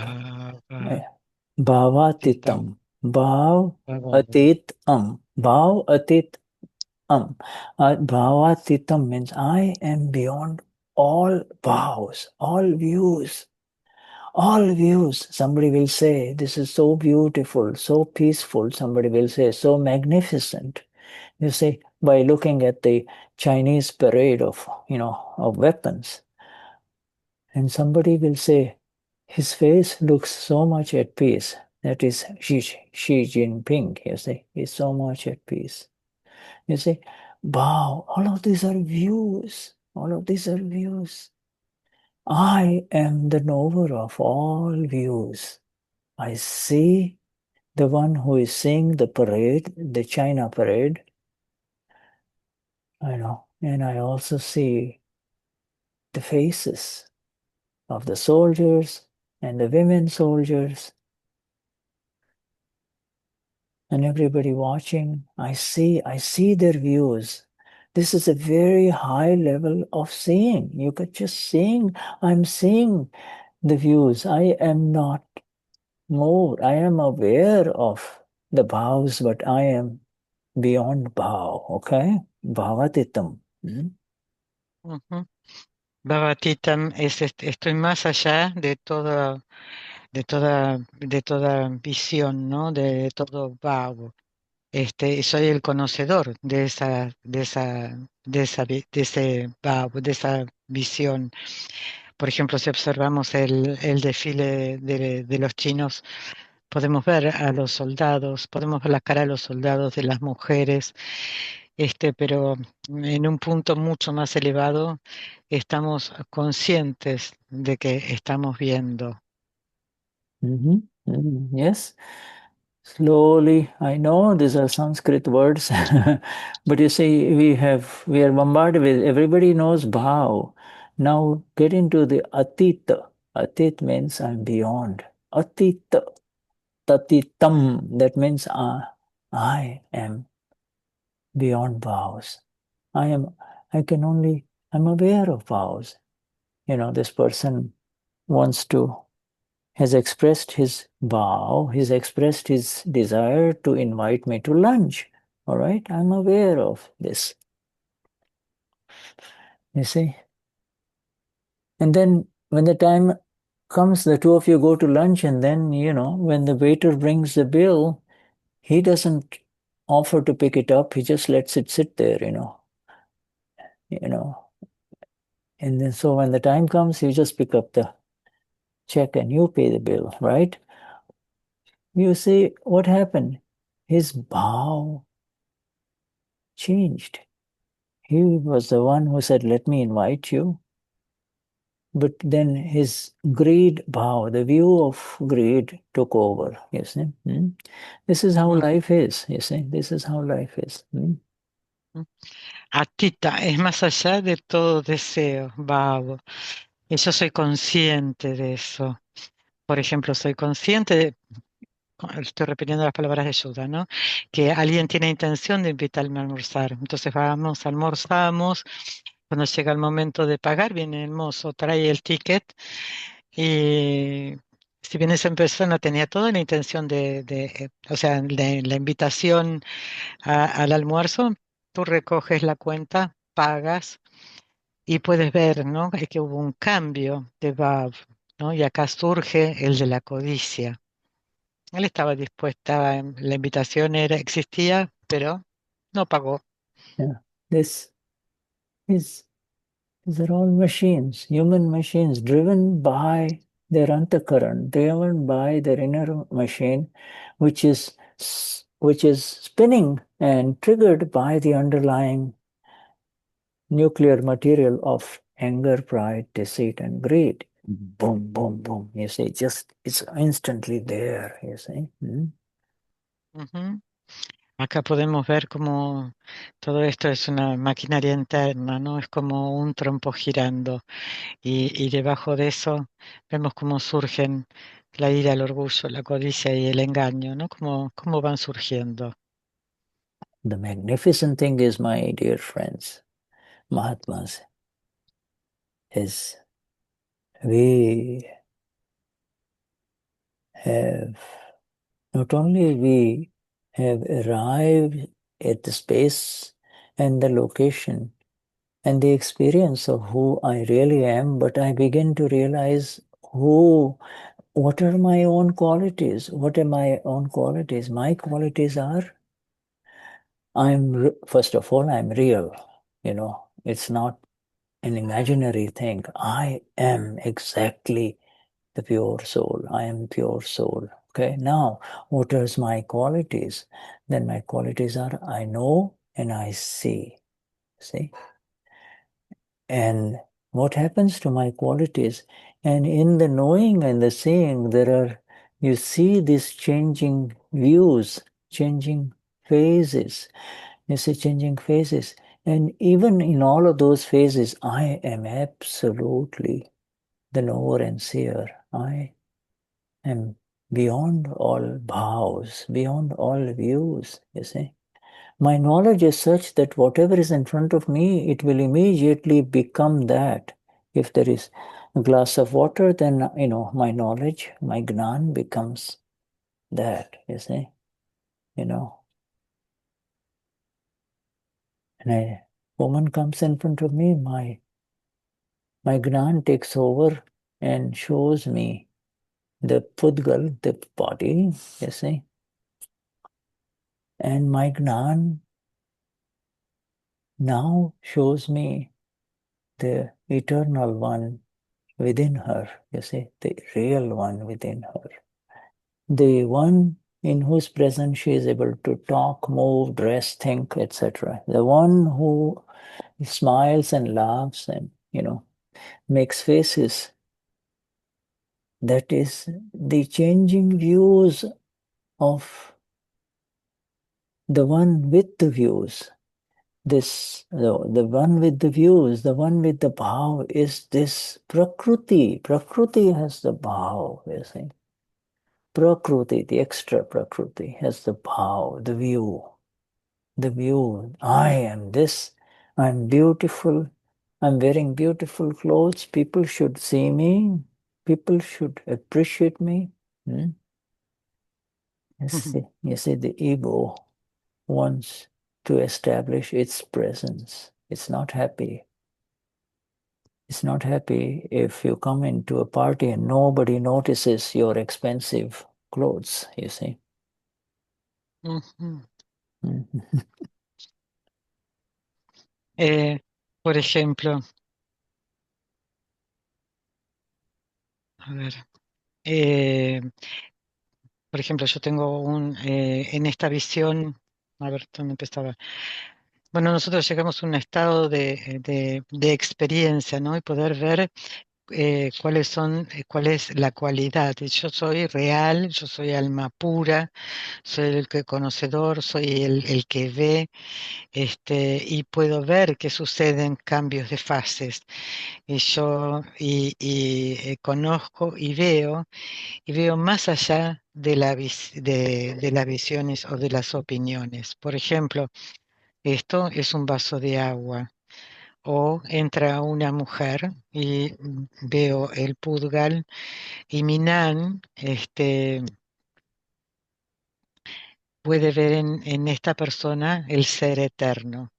Speaker 1: Bhavatitam. Bhavatit-am. Bhavatit-am. Bhavatitam means I am beyond all bhavs, all views. All views. Somebody will say, this is so beautiful, so peaceful. Somebody will say, so magnificent. You see, by looking at the Chinese parade of weapons. And somebody will say, his face looks so much at peace. That is Xi Jinping, you see. He's so much at peace. You see, wow, all of these are views. All of these are views. I am the knower of all views. I see the one who is seeing the parade, the China parade, and I also see the faces of the soldiers and the women soldiers and everybody watching. I see their views. This is a very high level of seeing. You could just seeing, I'm seeing the views. I am not moved. I am aware of the bhavs, but I am beyond bhav, okay? Bhavatitam.
Speaker 3: Ujú. Bhavatitam es estoy más allá de toda visión, ¿no? De todo bhava. Soy el conocedor de ese bhava, de esa visión. Por ejemplo, si observamos el desfile de los chinos, podemos ver a los soldados, podemos ver la cara de los soldados, de las mujeres, pero en un punto mucho más elevado estamos conscientes de que estamos viendo.
Speaker 1: Yes. Slowly, I know these are Sanskrit words, but you see, we are bombarded with, everybody knows bhav. Now get into the atita. Atit means I'm beyond. Atita, tatitam, that means I am beyond bhavs. I'm aware of bhavs. This person has expressed his vow, he's expressed his desire to invite me to lunch. All right, I'm aware of this. You see? And then when the time comes, the two of you go to lunch, and then, when the waiter brings the bill, he doesn't offer to pick it up, he just lets it sit there, And then so when the time comes, you just pick up the check and you pay the bill, right? You see what happened? His vow changed. He was the one who said, let me invite you. But then his greed bhav, the view of greed took over, you see. This is how life is, you see. This is how life is.
Speaker 3: Atita es más allá de todo deseo, bhava. Y yo soy consciente de eso. Por ejemplo, soy consciente estoy repitiendo las palabras de Shuddha, ¿no? Que alguien tiene intención de invitarme a almorzar. Entonces vamos, almorzamos. Cuando llega el momento de pagar, viene el mozo, trae el ticket. Y si bien esa persona tenía toda la intención o sea, de la invitación al almuerzo, tú recoges la cuenta, pagas y puedes ver, ¿no? Que hubo un cambio de Bhav, ¿no? Y acá surge el de la codicia. Él estaba dispuesta, la invitación existía, pero no pagó.
Speaker 1: Yeah. These are all machines, human machines, driven by their antakaran, driven by their inner machine, which is spinning and triggered by the underlying nuclear material of anger, pride, deceit, and greed. Boom, boom, boom. You see, it's instantly there, you see.
Speaker 3: Ujú. Acá podemos ver cómo todo esto es una maquinaria interna, ¿no? Es como un trompo girando y debajo de eso vemos cómo surgen la ira, el orgullo, la codicia y el engaño, ¿no? Cómo van surgiendo.
Speaker 1: The magnificent thing is, my dear friends, Mahatmas, is we have, not only we have arrived at the space and the location and the experience of who I really am, but I begin to realize what are my own qualities? What are my own qualities? My qualities are, first of all, I'm real. It's not an imaginary thing. I am exactly the pure soul. I am pure soul. Okay. Now, what are my qualities? Then my qualities are I know and I see. See? And what happens to my qualities? And in the knowing and the seeing, you see these changing views, changing phases. You see changing phases. And even in all of those phases, I am absolutely the knower and seer. I am beyond all bhaws, beyond all views, you see. My knowledge is such that whatever is in front of me, it will immediately become that. If there is a glass of water, then, my knowledge, my Gnan becomes that, you see, And a woman comes in front of me, my Gnan takes over and shows me the Pudgal, the body, you see. And my Gnan now shows me the eternal one within her, you see, the real one within her. The one in whose presence she is able to talk, move, dress, think, etc. The one who smiles and laughs and, makes faces. That is the changing views of the one with the views. The one with the views, the one with the bhav is this Prakriti. Prakriti has the bhav, you see. Prakriti, the extra Prakriti, has the bhav, the view. The view. I am this. I'm beautiful. I'm wearing beautiful clothes. People should see me. People should appreciate me. You see, the ego wants to establish its presence. It's not happy. It's not happy if you come into a party and nobody notices your expensive clothes, you see.
Speaker 3: Por ejemplo, a ver, por ejemplo, yo tengo en esta visión, a ver, ¿dónde empezaba? Bueno, nosotros llegamos a un estado de experiencia, ¿no? Y poder ver cuál es la cualidad. Yo soy real, yo soy alma pura, soy el que conocedor, soy el que ve, y puedo ver que suceden cambios de fases. Y yo conozco y veo más allá de las visiones o de las opiniones. Por ejemplo, esto es un vaso de agua. O entra una mujer y veo el Pudgal y Minan puede ver en esta persona el ser eterno.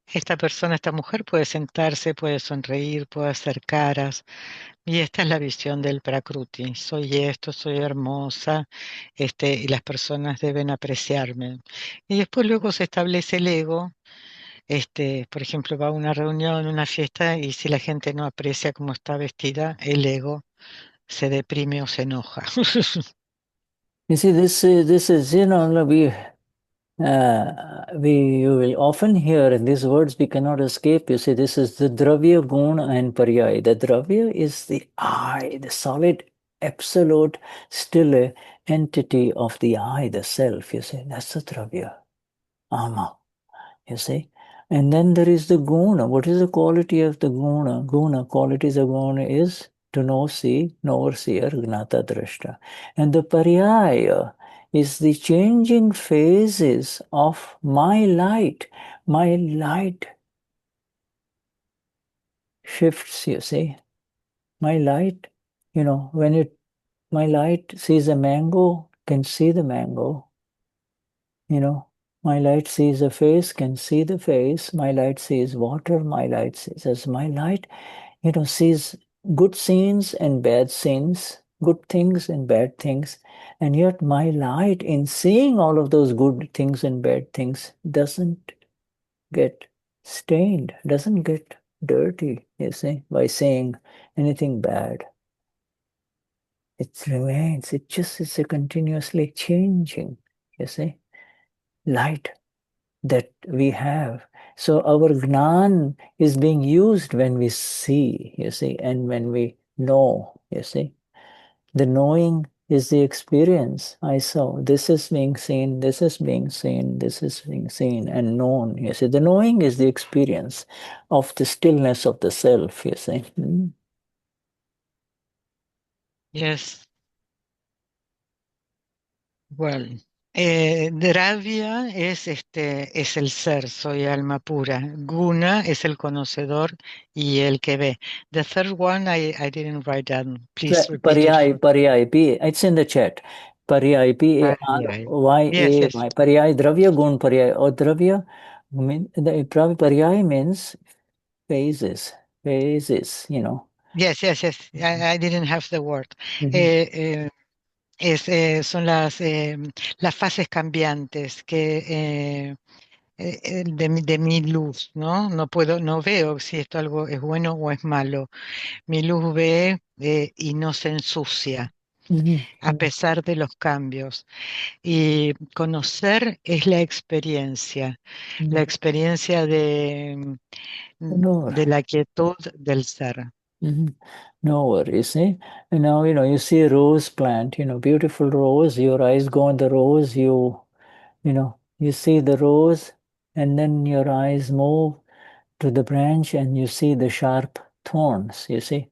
Speaker 3: Esta mujer puede sentarse, puede sonreír, puede hacer caras, y esta es la visión del Prakruti. Soy esto, soy hermosa, y las personas deben apreciarme. Y después luego se establece el ego. Por ejemplo, va a una reunión, una fiesta, y si la gente no aprecia cómo está vestida, el ego se deprime o se enoja.
Speaker 1: You see, this is, you will often hear, and these words we cannot escape. You see, this is the Dravya, Guna, and Paryay. The Dravya is the I, the solid, absolute, still entity of the I, the self. You see, that's the Dravya, Ama. You see, and then there is the Guna. What is the quality of the Guna? Qualities of Guna is to know, see, Knower-Seer, Gnata, Drashta. And the Paryaya is the changing phases of my light. My light shifts, you see. My light, when my light sees a mango, can see the mango. My light sees a face, can see the face. My light sees water. My light sees, as my light, sees good scenes and bad scenes, good things and bad things. And yet my light, in seeing all of those good things and bad things, doesn't get stained, doesn't get dirty, you see, by saying anything bad. It remains, it just is a continuously changing, you see, light that we have. So our Gnan is being used when we see, you see, and when we know, you see. The knowing is the experience. I saw, this is being seen, this is being seen, this is being seen and known, you see. The knowing is the experience of the stillness of the self, you see.
Speaker 3: Yes. Well, Dravya es es el ser, soy alma pura. Guna es el conocedor y el que ve. The third one I didn't write down. Please repeat it.
Speaker 1: Paryay, it's in the chat. Paryay,
Speaker 3: Paryay. Yes, yes.
Speaker 1: P-A-R-Y. Paryay, Dravya, Gun, Paryay. Or Dravya, Paryay means phases, you know.
Speaker 3: Yes, yes, yes. I didn't have the word. Son las fases cambiantes de mi luz, ¿no? No veo si esto algo es bueno o es malo. Mi luz ve y no se ensucia, a pesar de los cambios. Y conocer es la experiencia de la quietud del ser.
Speaker 1: Knower, you see. And now, you see a rose plant, beautiful rose, your eyes go on the rose, you see the rose, and then your eyes move to the branch and you see the sharp thorns, you see.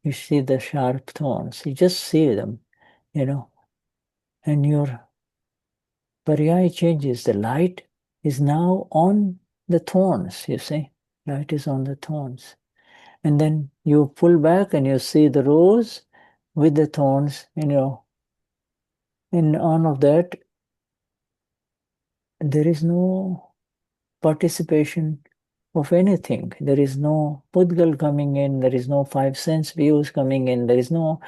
Speaker 1: You see the sharp thorns. You just see them, and your paryay changes. The light is now on the thorns, you see. Light is on the thorns. And then you pull back and you see the rose with the thorns, and on of that, there is no participation of anything. There is no Pudgal coming in, there is no five sense views coming in, there is no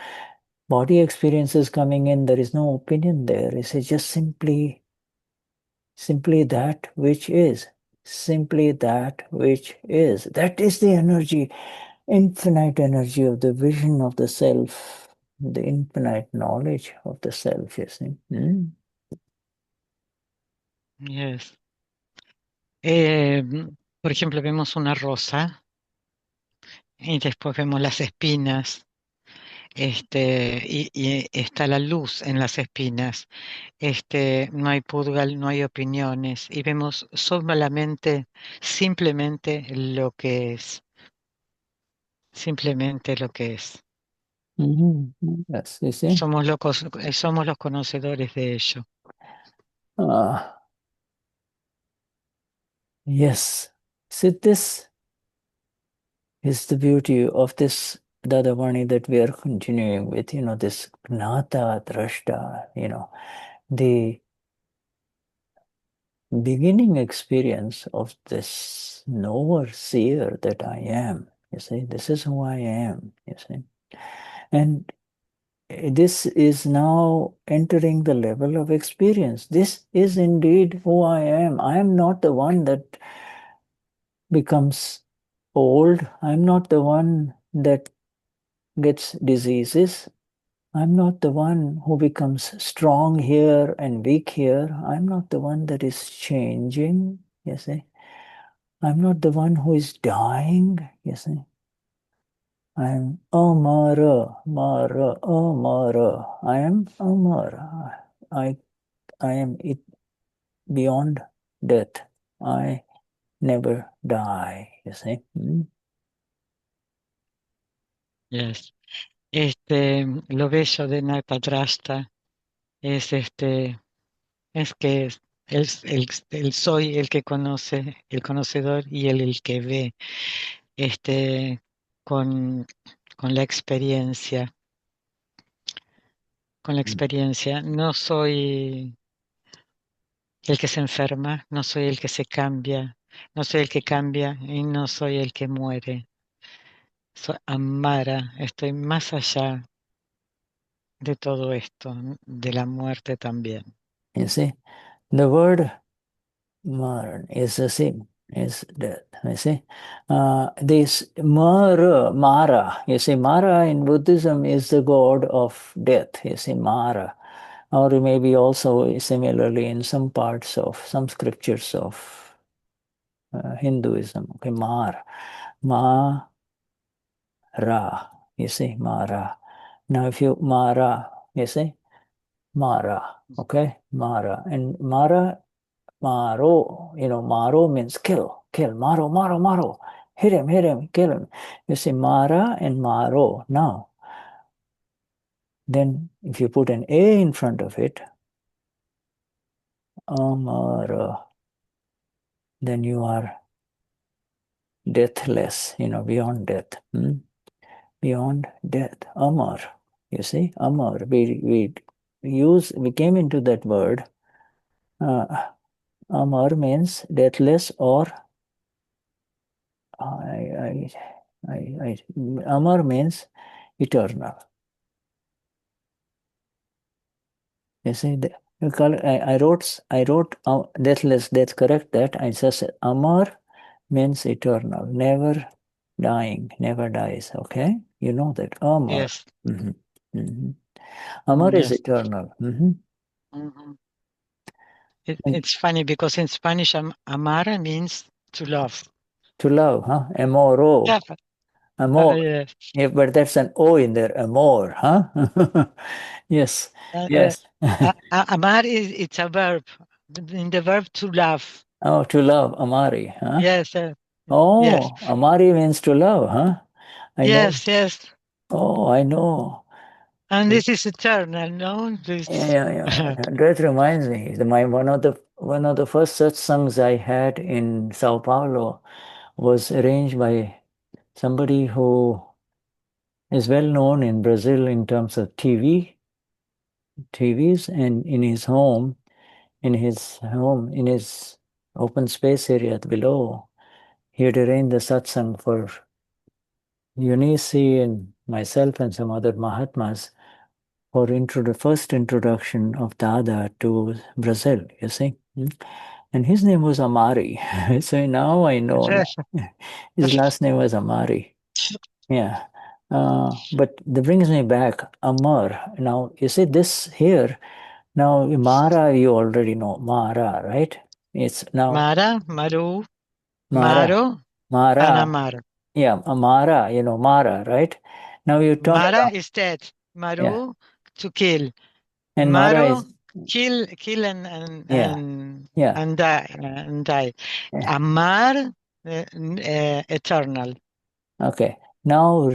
Speaker 1: body experiences coming in, there is no opinion there. It's just simply that which is. Simply that which is. That is the energy, infinite energy of the vision of the self, the infinite knowledge of the self, you see.
Speaker 3: Yes. Por ejemplo, vemos una rosa y después vemos las espinas, y está la luz en las espinas. No hay pudgal, no hay opiniones, y vemos simplemente lo que es. Simplemente lo que es.
Speaker 1: Yes, you see.
Speaker 3: Somos los conocedores de ello.
Speaker 1: Yes. See, this is the beauty of this Dadavani that we are continuing with, this Gnata, Drashta, the beginning experience of this Knower-Seer that I am. You see, this is who I am, you see. And this is now entering the level of experience. This is indeed who I am. I am not the one that becomes old. I'm not the one that gets diseases. I'm not the one who becomes strong here and weak here. I'm not the one that is changing, you see. I'm not the one who is dying, you see. I'm Amara, Amara. I am Amara. I am it beyond death. I never die, you see.
Speaker 3: Yes. Lo bello de Gnata Drashta es que el soy el que conoce, el conocedor y el que ve, con la experiencia. Con la experiencia. No soy el que se enferma, no soy el que se cambia, no soy el que cambia y no soy el que muere. Soy Amara, estoy más allá de todo esto, de la muerte también.
Speaker 1: You see, the word Maran is the same, is death. You see, this Mara, you see, Mara in Buddhism is the god of death. You see, Mara, or maybe also similarly in some parts of some scriptures of Hinduism. Okay, Mar. Ma Ra. You see, Mara. Now if you Mara, you see, Mara. Okay, Mara. And Maro, Maro means kill. Maro, Maro, Maro. Hit him, kill him. You see, Mara and Maro. Now, then if you put an A in front of it, Amara, then you are deathless, beyond death. Beyond death. Amar. You see, Amar. We came into that word. Amar means deathless, or Amar means eternal. You see, you call it, I wrote deathless. That's correct. That I just said Amar means eternal, never dying, never dies. Okay, you know that Amar.
Speaker 3: Yes.
Speaker 1: Amar is
Speaker 3: Yes.
Speaker 1: eternal.
Speaker 3: It's funny because in Spanish, amar means to love.
Speaker 1: To love, huh? Amoro.
Speaker 3: Yeah.
Speaker 1: Amor.
Speaker 3: Yes.
Speaker 1: Yeah, but that's an O in there. Amor, huh? Yes. Yes.
Speaker 3: Amar it's a verb. In the verb to love.
Speaker 1: Oh, to love, Amari, huh?
Speaker 3: Yes.
Speaker 1: Oh,
Speaker 3: yes.
Speaker 1: Amari means to love, huh? I know.
Speaker 3: Yes.
Speaker 1: Oh, I know.
Speaker 3: And this is eternal, no?
Speaker 1: Yeah. That reminds me. One of the first such songs I had in Sao Paulo was arranged by somebody who is well known in Brazil in terms of TVs, and in his open space area below, he had arranged the satsang for Eunice and myself and some other Mahatmas for first introduction of Dada to Brazil, you see. And his name was Amari. So now I know. His last name was Amari. Yeah. But that brings me back, Amar. Now, you see this here. Now, Mara, you already know. Mara, right? It's now
Speaker 3: Mara, Maru,
Speaker 1: Mara.
Speaker 3: Maro,
Speaker 1: Mara.
Speaker 3: and Amar.
Speaker 1: Yeah, Mara, Mara, right? Now you turn
Speaker 3: Mara
Speaker 1: around.
Speaker 3: is dead. Maru,
Speaker 1: Yeah.
Speaker 3: to kill.
Speaker 1: And Mara
Speaker 3: Maro,
Speaker 1: is,
Speaker 3: kill
Speaker 1: yeah.
Speaker 3: and die.
Speaker 1: Yeah.
Speaker 3: Amar, eternal.
Speaker 1: Okay. Now,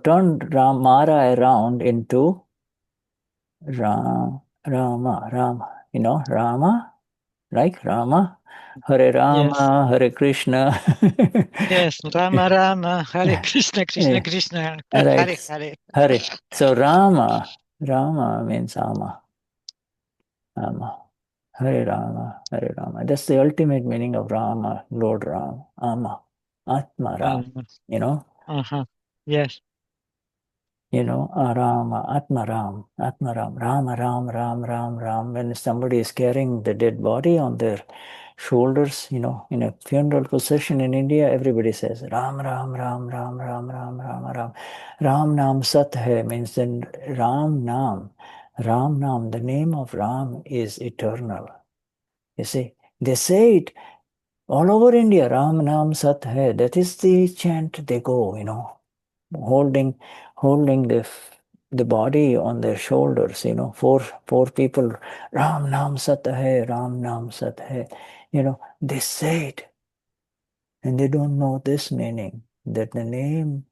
Speaker 1: turn Mara around into Rama, Rama, like Rama, Hare
Speaker 3: Yes.
Speaker 1: Rama, Hare Krishna.
Speaker 3: Yes, Rama, Hare Krishna, Krishna
Speaker 1: Yeah.
Speaker 3: Krishna, Hare
Speaker 1: Right.
Speaker 3: Hare.
Speaker 1: Hare. So Rama means Ama. Hare Rama, Hare Rama. That's the ultimate meaning of Rama, Lord Ram, Ama, Atma Ram.
Speaker 3: Uh-huh. Yes.
Speaker 1: Rama, Atma Ram, Rama Ram, Ram, Ram, Ram. When somebody is carrying the dead body on their shoulders, in a funeral procession in India, everybody says Ram, Ram, Ram, Ram, Ram, Ram, Ram, Ram. Ram Nam Sat Hai means then Ram Nam. Ram Nam, the name of Ram is eternal. You see, they say it all over India, Ram Nam Sat Hai. That is the chant they go, holding the body on their shoulders, four people, Ram Nam Sat Hai, Ram Nam Sat Hai. They say it, and they don't know this meaning, that the name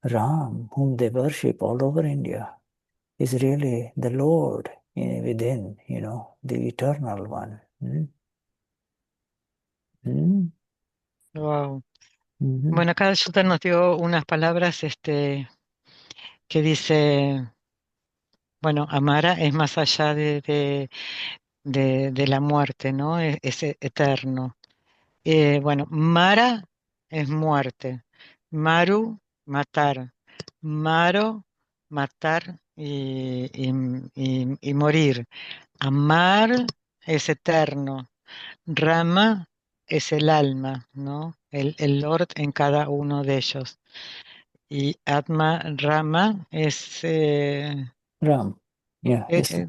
Speaker 1: Ram, whom they worship all over India, is really the Lord within, the eternal one.
Speaker 3: Wow.
Speaker 1: Mhm.
Speaker 3: Bueno, acá el Shuddha nos dio unas palabras que dice, bueno, Amara es más allá de la muerte, ¿no? Es eterno. Bueno, Mara es muerte. Maru, matar. Maro, matar y morir. Amar es eterno. Rama es el alma, ¿no? El Lord en cada uno de ellos. Y Atma Rama es
Speaker 1: Ram. Yeah.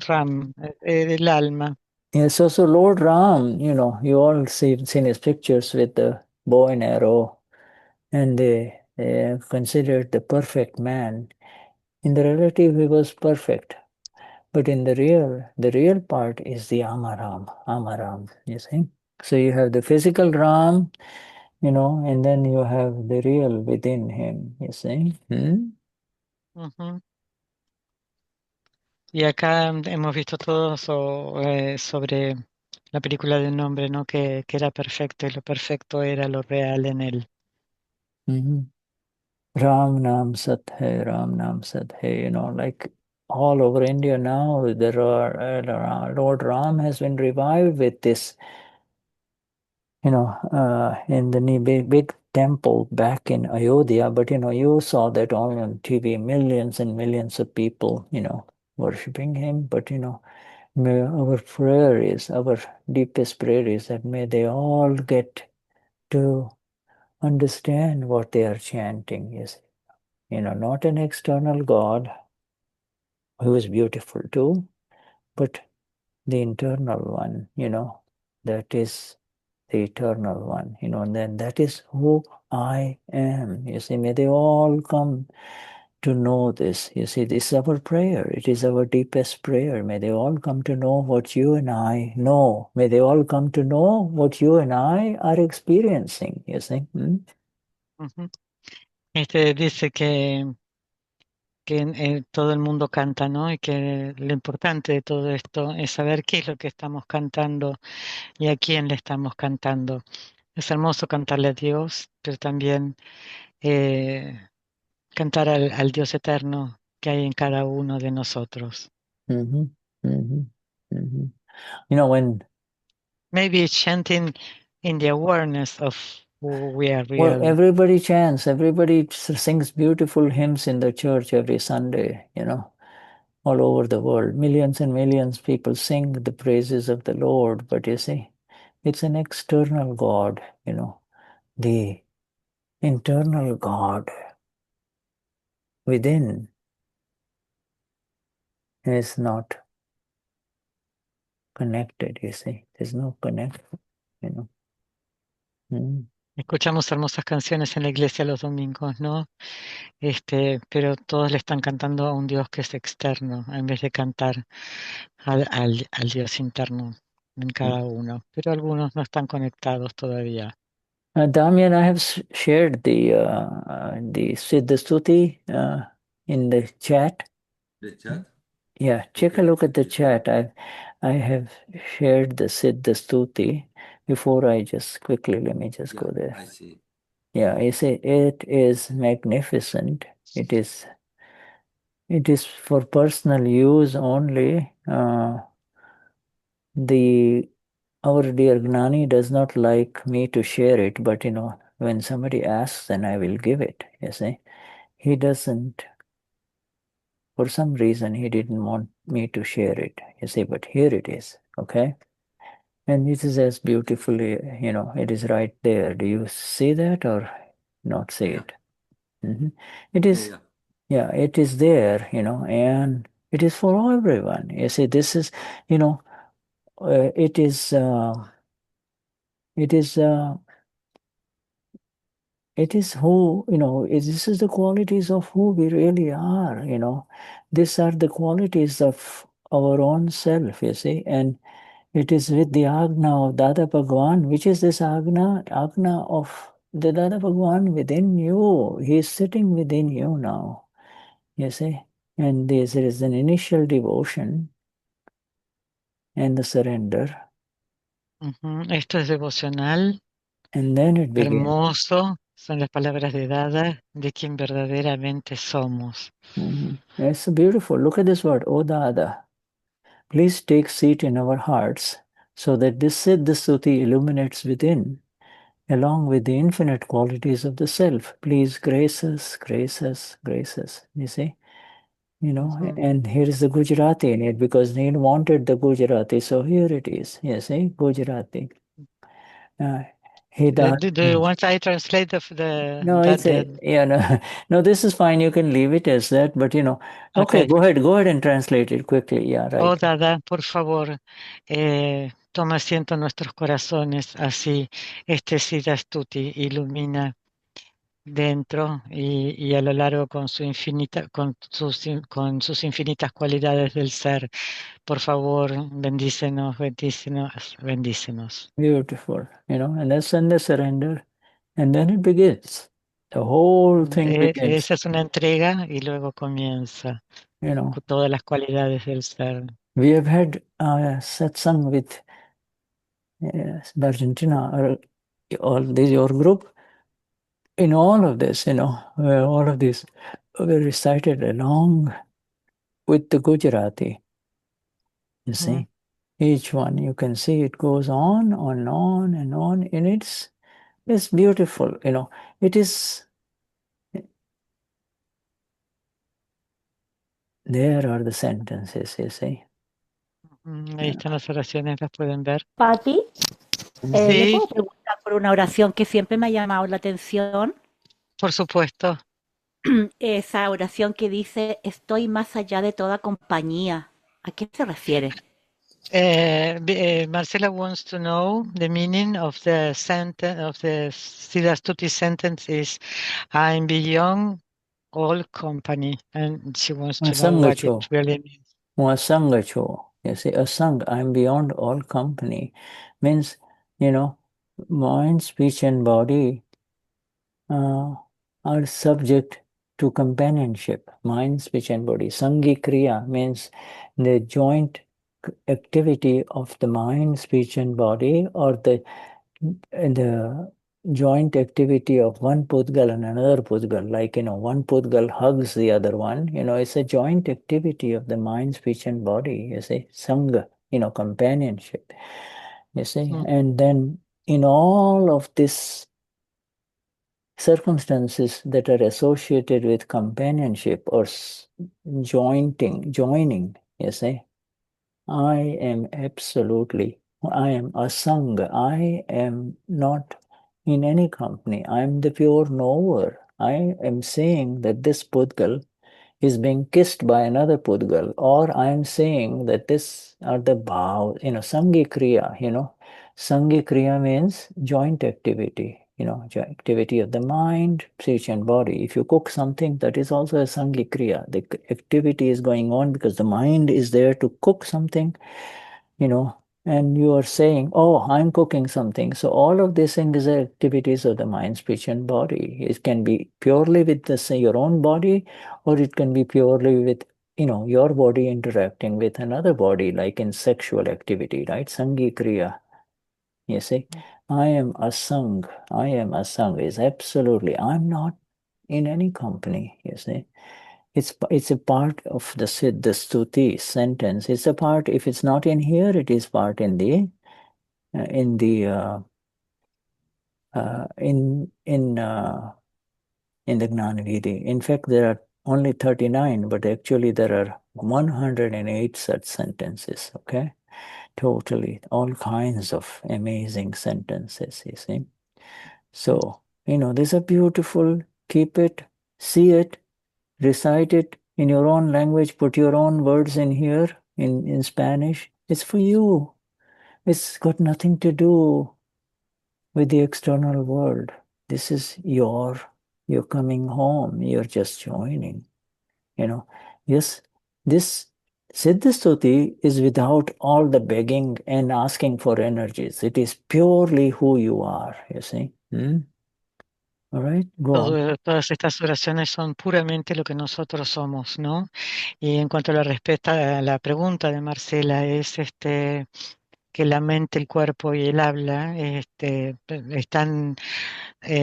Speaker 3: Ram, el alma.
Speaker 1: Yes, so Lord Ram, you know, you all seen his pictures with the bow and arrow, and they considered the perfect man. In the relative, he was perfect, but in the real part is the Amaram, you see. So you have the physical Ram, you know, and then you have the real within him, you see.
Speaker 3: Ujú. Y acá hemos visto todo sobre la película de un hombre, ¿no? Que era perfecto y lo perfecto era lo real en él.
Speaker 1: Ram Nam Sat Hai, you know, like all over India now, there are Lord Ram has been revived with this, you know, in the big temple back in Ayodhya. But you know, you saw that all on TV, millions and millions of people, you know, worshipping him. But you know, our prayer is, our deepest prayer is that may they all get to understand what they are chanting. Yes, you know, not an external God who is beautiful too, but the internal one, you know, that is the eternal one, you know, and then that is who I am. You see, may they all come to know this. You see, this is our prayer. It is our deepest prayer. May they all come to know what you and I know. May they all come to know what you and I are experiencing. You see.
Speaker 3: Ujú. Dice que todo el mundo canta, ¿no? Y que lo importante de todo esto es saber qué es lo que estamos cantando y a quién le estamos cantando. Es hermoso cantarle a Dios, pero también cantar al Dios eterno que hay en cada uno de nosotros.
Speaker 1: You know, when
Speaker 3: Maybe chanting in the awareness of who we are
Speaker 1: well,
Speaker 3: really.
Speaker 1: everybody chants, everybody sings beautiful hymns in the church every Sunday, you know, all over the world. Millions and millions of people sing the praises of the Lord, but you see, it's an external God, you know. The internal God within is not connected, you see. There's no connection, you know.
Speaker 3: Escuchamos hermosas canciones en la iglesia los domingos, ¿no? Pero todos le están cantando a un Dios que es externo, en vez de cantar al Dios interno en cada uno. Pero algunos no están conectados todavía.
Speaker 1: Damian, I have shared the Siddha Stuti in the chat.
Speaker 2: ¿De chat?
Speaker 1: Yeah, check a look at the chat. I have shared the Siddha Stuti before. I just quickly, let me just go there.
Speaker 2: I see.
Speaker 1: Yeah, you see, it is magnificent. It is for personal use only. Our dear Gnani does not like me to share it, but you know, when somebody asks, then I will give it. You see, he doesn't. For some reason, he didn't want me to share it. You see, but here it is. Okay. And it is as beautifully, you know, it is right there. Do you see that or not see it? It is, yeah, it is there, you know, and it is for everyone. You see, this is, you know, it is who, you know, this is the qualities of who we really are, you know. These are the qualities of our own self, you see, and it is with the Agna of Dada Bhagwan, which is this Agna of the Dada Bhagwan within you. He is sitting within you now, you see. And there is an initial devotion and the surrender.
Speaker 3: Esto es devocional,
Speaker 1: And then it begins.
Speaker 3: hermoso, son las palabras de Dada, de quien verdaderamente somos.
Speaker 1: It's beautiful. Look at this word, O Dada. Please take seat in our hearts so that this Siddha Stuti illuminates within, along with the infinite qualities of the self. Please grace us, grace us, grace us. You see? You know, and here is the Gujarati in it because Neil wanted the Gujarati, so here it is. You see, Gujarati.
Speaker 3: Do you want I translate
Speaker 1: No, no, no, this is fine. You can leave it as that, but okay, go ahead and translate it quickly. Yeah, right.
Speaker 3: Oh, Dada, por favor, toma asiento en nuestros corazones, así este Siddha Stuti ilumina dentro y a lo largo con sus infinitas cualidades del ser. Por favor, bendícenos, bendícenos, bendícenos.
Speaker 1: Beautiful, and that's in the surrender, and then it begins. The whole thing begins.
Speaker 3: Esa es una entrega y luego comienza con todas las cualidades del ser.
Speaker 1: We have had satsang with Argentina, all this your group. In all of this, all of this were recited along with the Gujarati. You see, each one, you can see it goes on and on and on, and it's beautiful. It is. There are the sentences, you see.
Speaker 3: Ahí están las oraciones, las pueden ver.
Speaker 6: Patti, ¿le
Speaker 3: Sí,
Speaker 6: puedo preguntar por una oración que siempre me ha llamado la atención?
Speaker 3: por supuesto.
Speaker 6: Esa oración que dice, estoy más allá de toda compañía. ¿A qué se refiere?
Speaker 3: Marcella wants to know the meaning of the sentence, of the Siddha Stuti sentence is, I'm beyond all company, and she wants to know what it really means.
Speaker 1: Asangacho. You see, asang, I'm beyond all company, means, mind, speech, and body are subject to companionship. Mind, speech, and body. Sangi Kriya means the joint activity of the mind, speech, and body, or the joint activity of one Pudgal and another Pudgal, like, one Pudgal hugs the other one, it's a joint activity of the mind, speech, and body, you see, Sangha, companionship, you see. And then in all of these circumstances that are associated with companionship or joining, you see, I am asanga. I am not in any company. I am the pure knower. I am saying that this Pudgal is being kissed by another Pudgal, or I am saying that this are the bhav, Sangi Kriya, Sangi Kriya means joint activity, joint activity of the mind, speech, and body. If you cook something, that is also a Sangi Kriya. The activity is going on because the mind is there to cook something, and you are saying, oh, I'm cooking something. So all of these things are activities of the mind, speech, and body. It can be purely with your own body, or it can be purely with, your body interacting with another body, like in sexual activity, right? Sangi Kriya. You see, I am asang. I am asang is absolutely, I'm not in any company, you see. It's a part of the Stuti sentence. It's a part, if it's not in here, it is part in the Gnani Vidhi. In fact, there are only 39, but actually there are 108 such sentences, okay? Totally, all kinds of amazing sentences, you see. So, these are beautiful. Keep it, see it, recite it in your own language, put your own words in here in Spanish. It's for you. It's got nothing to do with the external world. This is you're coming home. You're just joining. Yes, this Siddha Stuti is without all the begging and asking for energies. It is purely who you are, you see. All right, go on.
Speaker 3: Todas estas oraciones son puramente lo que nosotros somos, ¿no? Y en cuanto a la respuesta a la pregunta de Marcela, es que la mente, el cuerpo y el habla están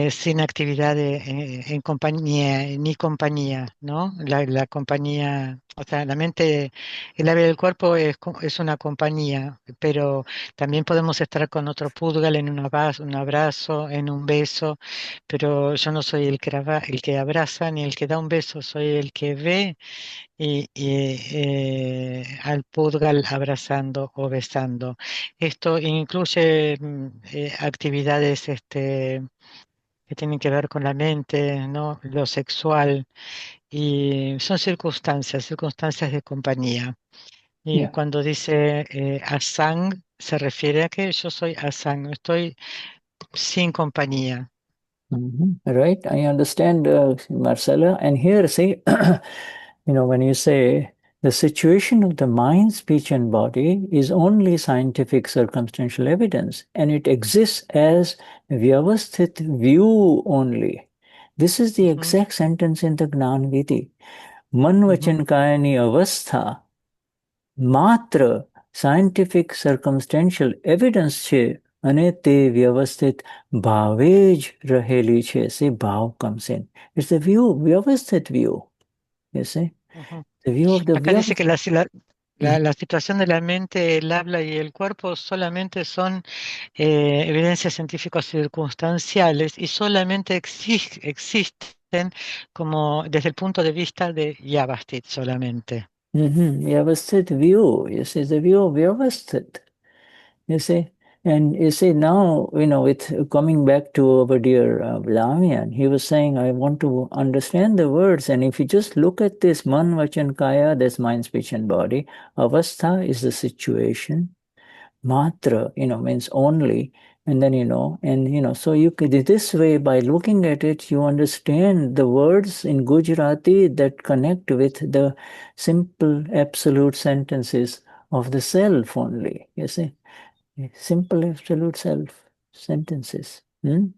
Speaker 3: sin actividad en compañía, ni compañía, ¿no? La compañía, o sea, la mente, el habla y el cuerpo es una compañía, pero también podemos estar con otro púdgal en un abrazo, en un beso, pero yo no soy el que abraza ni el que da un beso, soy el que ve al pudgal abrazando o besando. esto incluye actividades que tienen que ver con la mente, ¿no? Lo sexual, y son circunstancias de compañía. Y
Speaker 1: Yeah.
Speaker 3: cuando dice asang, se refiere a que yo soy asang, estoy sin compañía.
Speaker 1: Right, I understand, Marcella. And here, see, when you say the situation of the mind, speech, and body is only scientific circumstantial evidence, and it exists as vyavasthit view only. This is the exact sentence in the Gnan Vidhi. Man vachan kayani avastha માત્ર scientific circumstantial evidence છે અને તે વ્યવસ્થિત ભાવે જ રહેલી છે. See, ભાવ comes in. It's a view, વ્યવસ્થિત view. You see? The view of the
Speaker 3: Acá dice que la
Speaker 1: Mm.
Speaker 3: situación de la mente, el habla y el cuerpo solamente son evidencias científicas circunstanciales y solamente existen como desde el punto de vista de Yavastit solamente.
Speaker 1: Vyavasthit view. You see, the view of Vyavasthit. You see? And you see now, with coming back to our dear Vlamian, he was saying, I want to understand the words. And if you just look at this, man, vachan, kaya, that's mind, speech, and body. Avastha is the situation. Matra, means only. And then, so you could, this way, by looking at it, you understand the words in Gujarati that connect with the simple, absolute sentences of the self only, you see. Simple absolute self sentences. You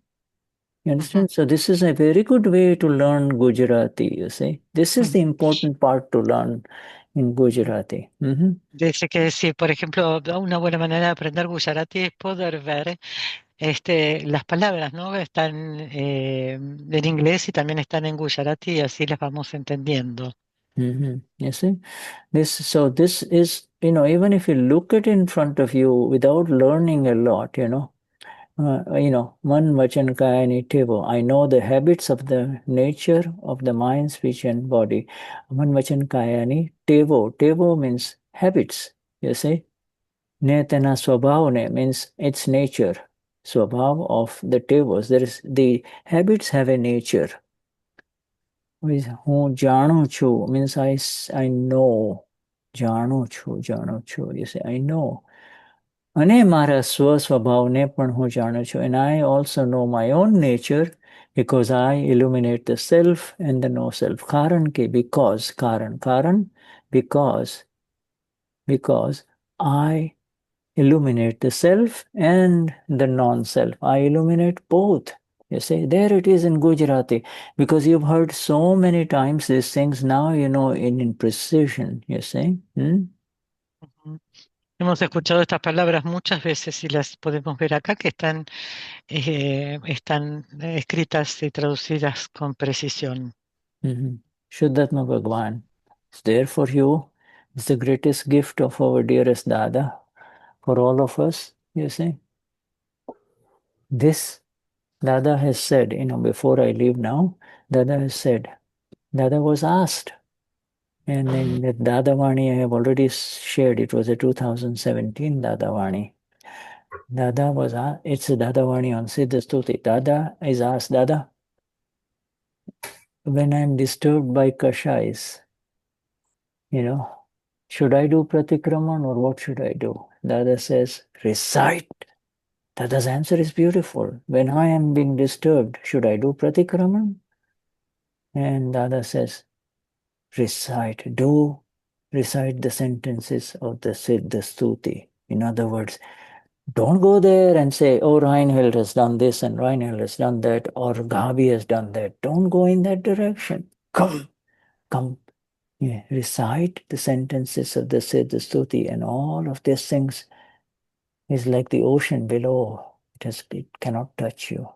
Speaker 1: understand? So this is a very good way to learn Gujarati, you see. This is the important part to learn in Gujarati.
Speaker 3: Dice que sí, por ejemplo, una buena manera de aprender Gujarati es poder ver las palabras, ¿no? Están en inglés y también están en Gujarati y así las vamos entendiendo.
Speaker 1: You see? This is, even if you look at it in front of you without learning a lot, man vachan kaya ni tevo. I know the habits of the nature of the mind, speech, and body. Man vachan kaya ni tevo. Tevo means habits, you see. Netana swabhavane means its nature. Swabhav of the tevos. The habits have a nature. હું જાણું છું means I know. જાણું છું. You say, I know. અને મારા સ્વસ્વભાવને પણ હું જાણું છું. And I also know my own nature because I illuminate the self and the no self. કારણ કે કારણ because I illuminate the self and the non-self. I illuminate both. You see, there it is in Gujarati. Because you've heard so many times these things, now you know in precision, you see.
Speaker 3: Hemos escuchado estas palabras muchas veces y las podemos ver acá que están escritas y traducidas con precisión.
Speaker 1: Shuddhatma Bhagwan is there for you. It's the greatest gift of our dearest Dada for all of us, you see. This Dada has said, before I leave now, Dada has said, Dada was asked, and in the Dadavani I have already shared, it was a 2017 Dadavani. Dada was asked, it's a Dadavani on Siddha Stuti. Dada is asked, Dada, when I'm disturbed by kashais, should I do pratikraman or what should I do? Dada says, recite. Dada's answer is beautiful. When I am being disturbed, should I do pratikraman? And Dada says, recite the sentences of the Siddha Stuti. In other words, don't go there and say, oh, Reinhold has done this and Reinhold has done that, or Gabi has done that. Don't go in that direction. Come, recite the sentences of the Siddha Stuti, and all of these things is like the ocean below. It cannot touch you.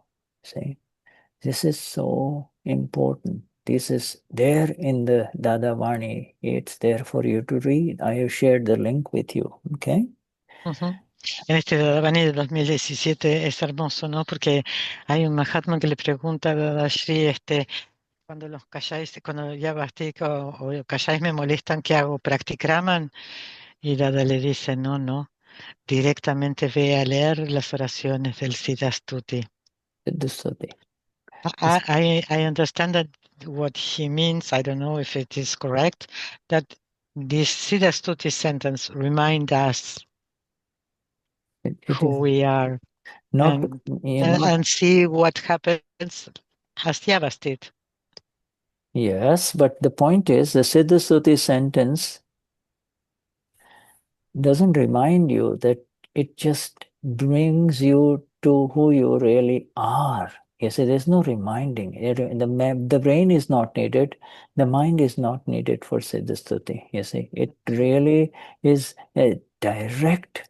Speaker 1: See, this is so important. This is there in the Dadavani. It's there for you to read. I have shared the link with you. Okay?
Speaker 3: En este Dadavani de 2017 es hermoso, ¿no? Porque hay un Mahatma que le pregunta a Dadashri, cuando los calláis, cuando ya basté o calláis me molestan, ¿qué hago? ¿Practikraman? Y Dada le dice, no, directamente ve a leer las oraciones del Siddha Stuti.
Speaker 1: Siddhastuti.
Speaker 3: I understand that what he means, I don't know if it is correct, that this Siddha Stuti sentence reminds us
Speaker 1: It
Speaker 3: who
Speaker 1: is
Speaker 3: we are
Speaker 1: not,
Speaker 3: and see what happens as Yavas did.
Speaker 1: Yes, but the point is the Siddhastuti sentence doesn't remind you, that it just brings you to who you really are. You see, there's no reminding. The brain is not needed. The mind is not needed for Siddhastuti. You see, it really is a direct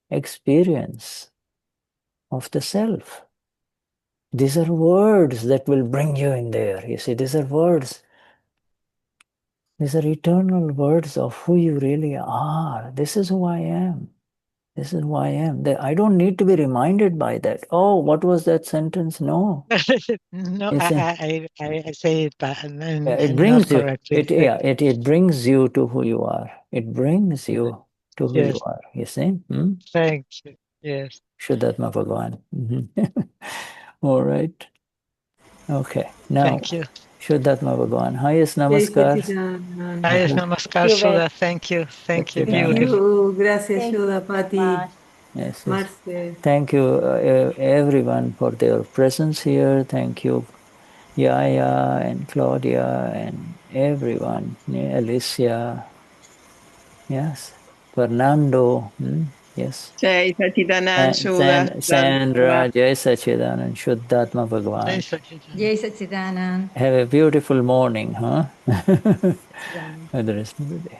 Speaker 1: experience of the self. These are words that will bring you in there. You see, these are words. These are eternal words of who you really are. This is who I am. This is who I am. I don't need to be reminded by that. Oh, what was that sentence? No.
Speaker 3: No,
Speaker 1: It's
Speaker 3: I say it, but
Speaker 1: it
Speaker 3: not
Speaker 1: brings you.
Speaker 3: correctly.
Speaker 1: It brings you to who you are. It brings you to who you
Speaker 3: Yes.
Speaker 1: are. You see?
Speaker 3: Thank you. Yes.
Speaker 1: Shuddhatma Bhagavan. All right. Okay. Now,
Speaker 3: Thank you.
Speaker 1: Shuddhatma Bhagavan. Highest
Speaker 5: Jai
Speaker 1: namaskar.
Speaker 5: Sachidanand.
Speaker 3: Ayush Namaskar,
Speaker 6: You bet.
Speaker 3: Shuddha. Thank you. Thank you.
Speaker 5: Thank
Speaker 1: Sachidanand.
Speaker 3: Beautiful.
Speaker 5: you. Gracias,
Speaker 6: Thank
Speaker 5: Shuddha,
Speaker 6: you so
Speaker 5: Pati,
Speaker 6: much.
Speaker 1: Yes, yes.
Speaker 5: Marce.
Speaker 1: Thank you, everyone, for their presence here. Thank you, Yaya and Claudia and everyone, Alicia, yes, Fernando, yes,
Speaker 7: Jai Sachidanand, Shuddha,
Speaker 1: Sandra, Jai Sachidanand, Shuddhatma Bhagavan.
Speaker 8: Jai Sachidanand.
Speaker 1: Have a beautiful morning, huh?
Speaker 8: Sachidanand.
Speaker 1: For the rest of the day.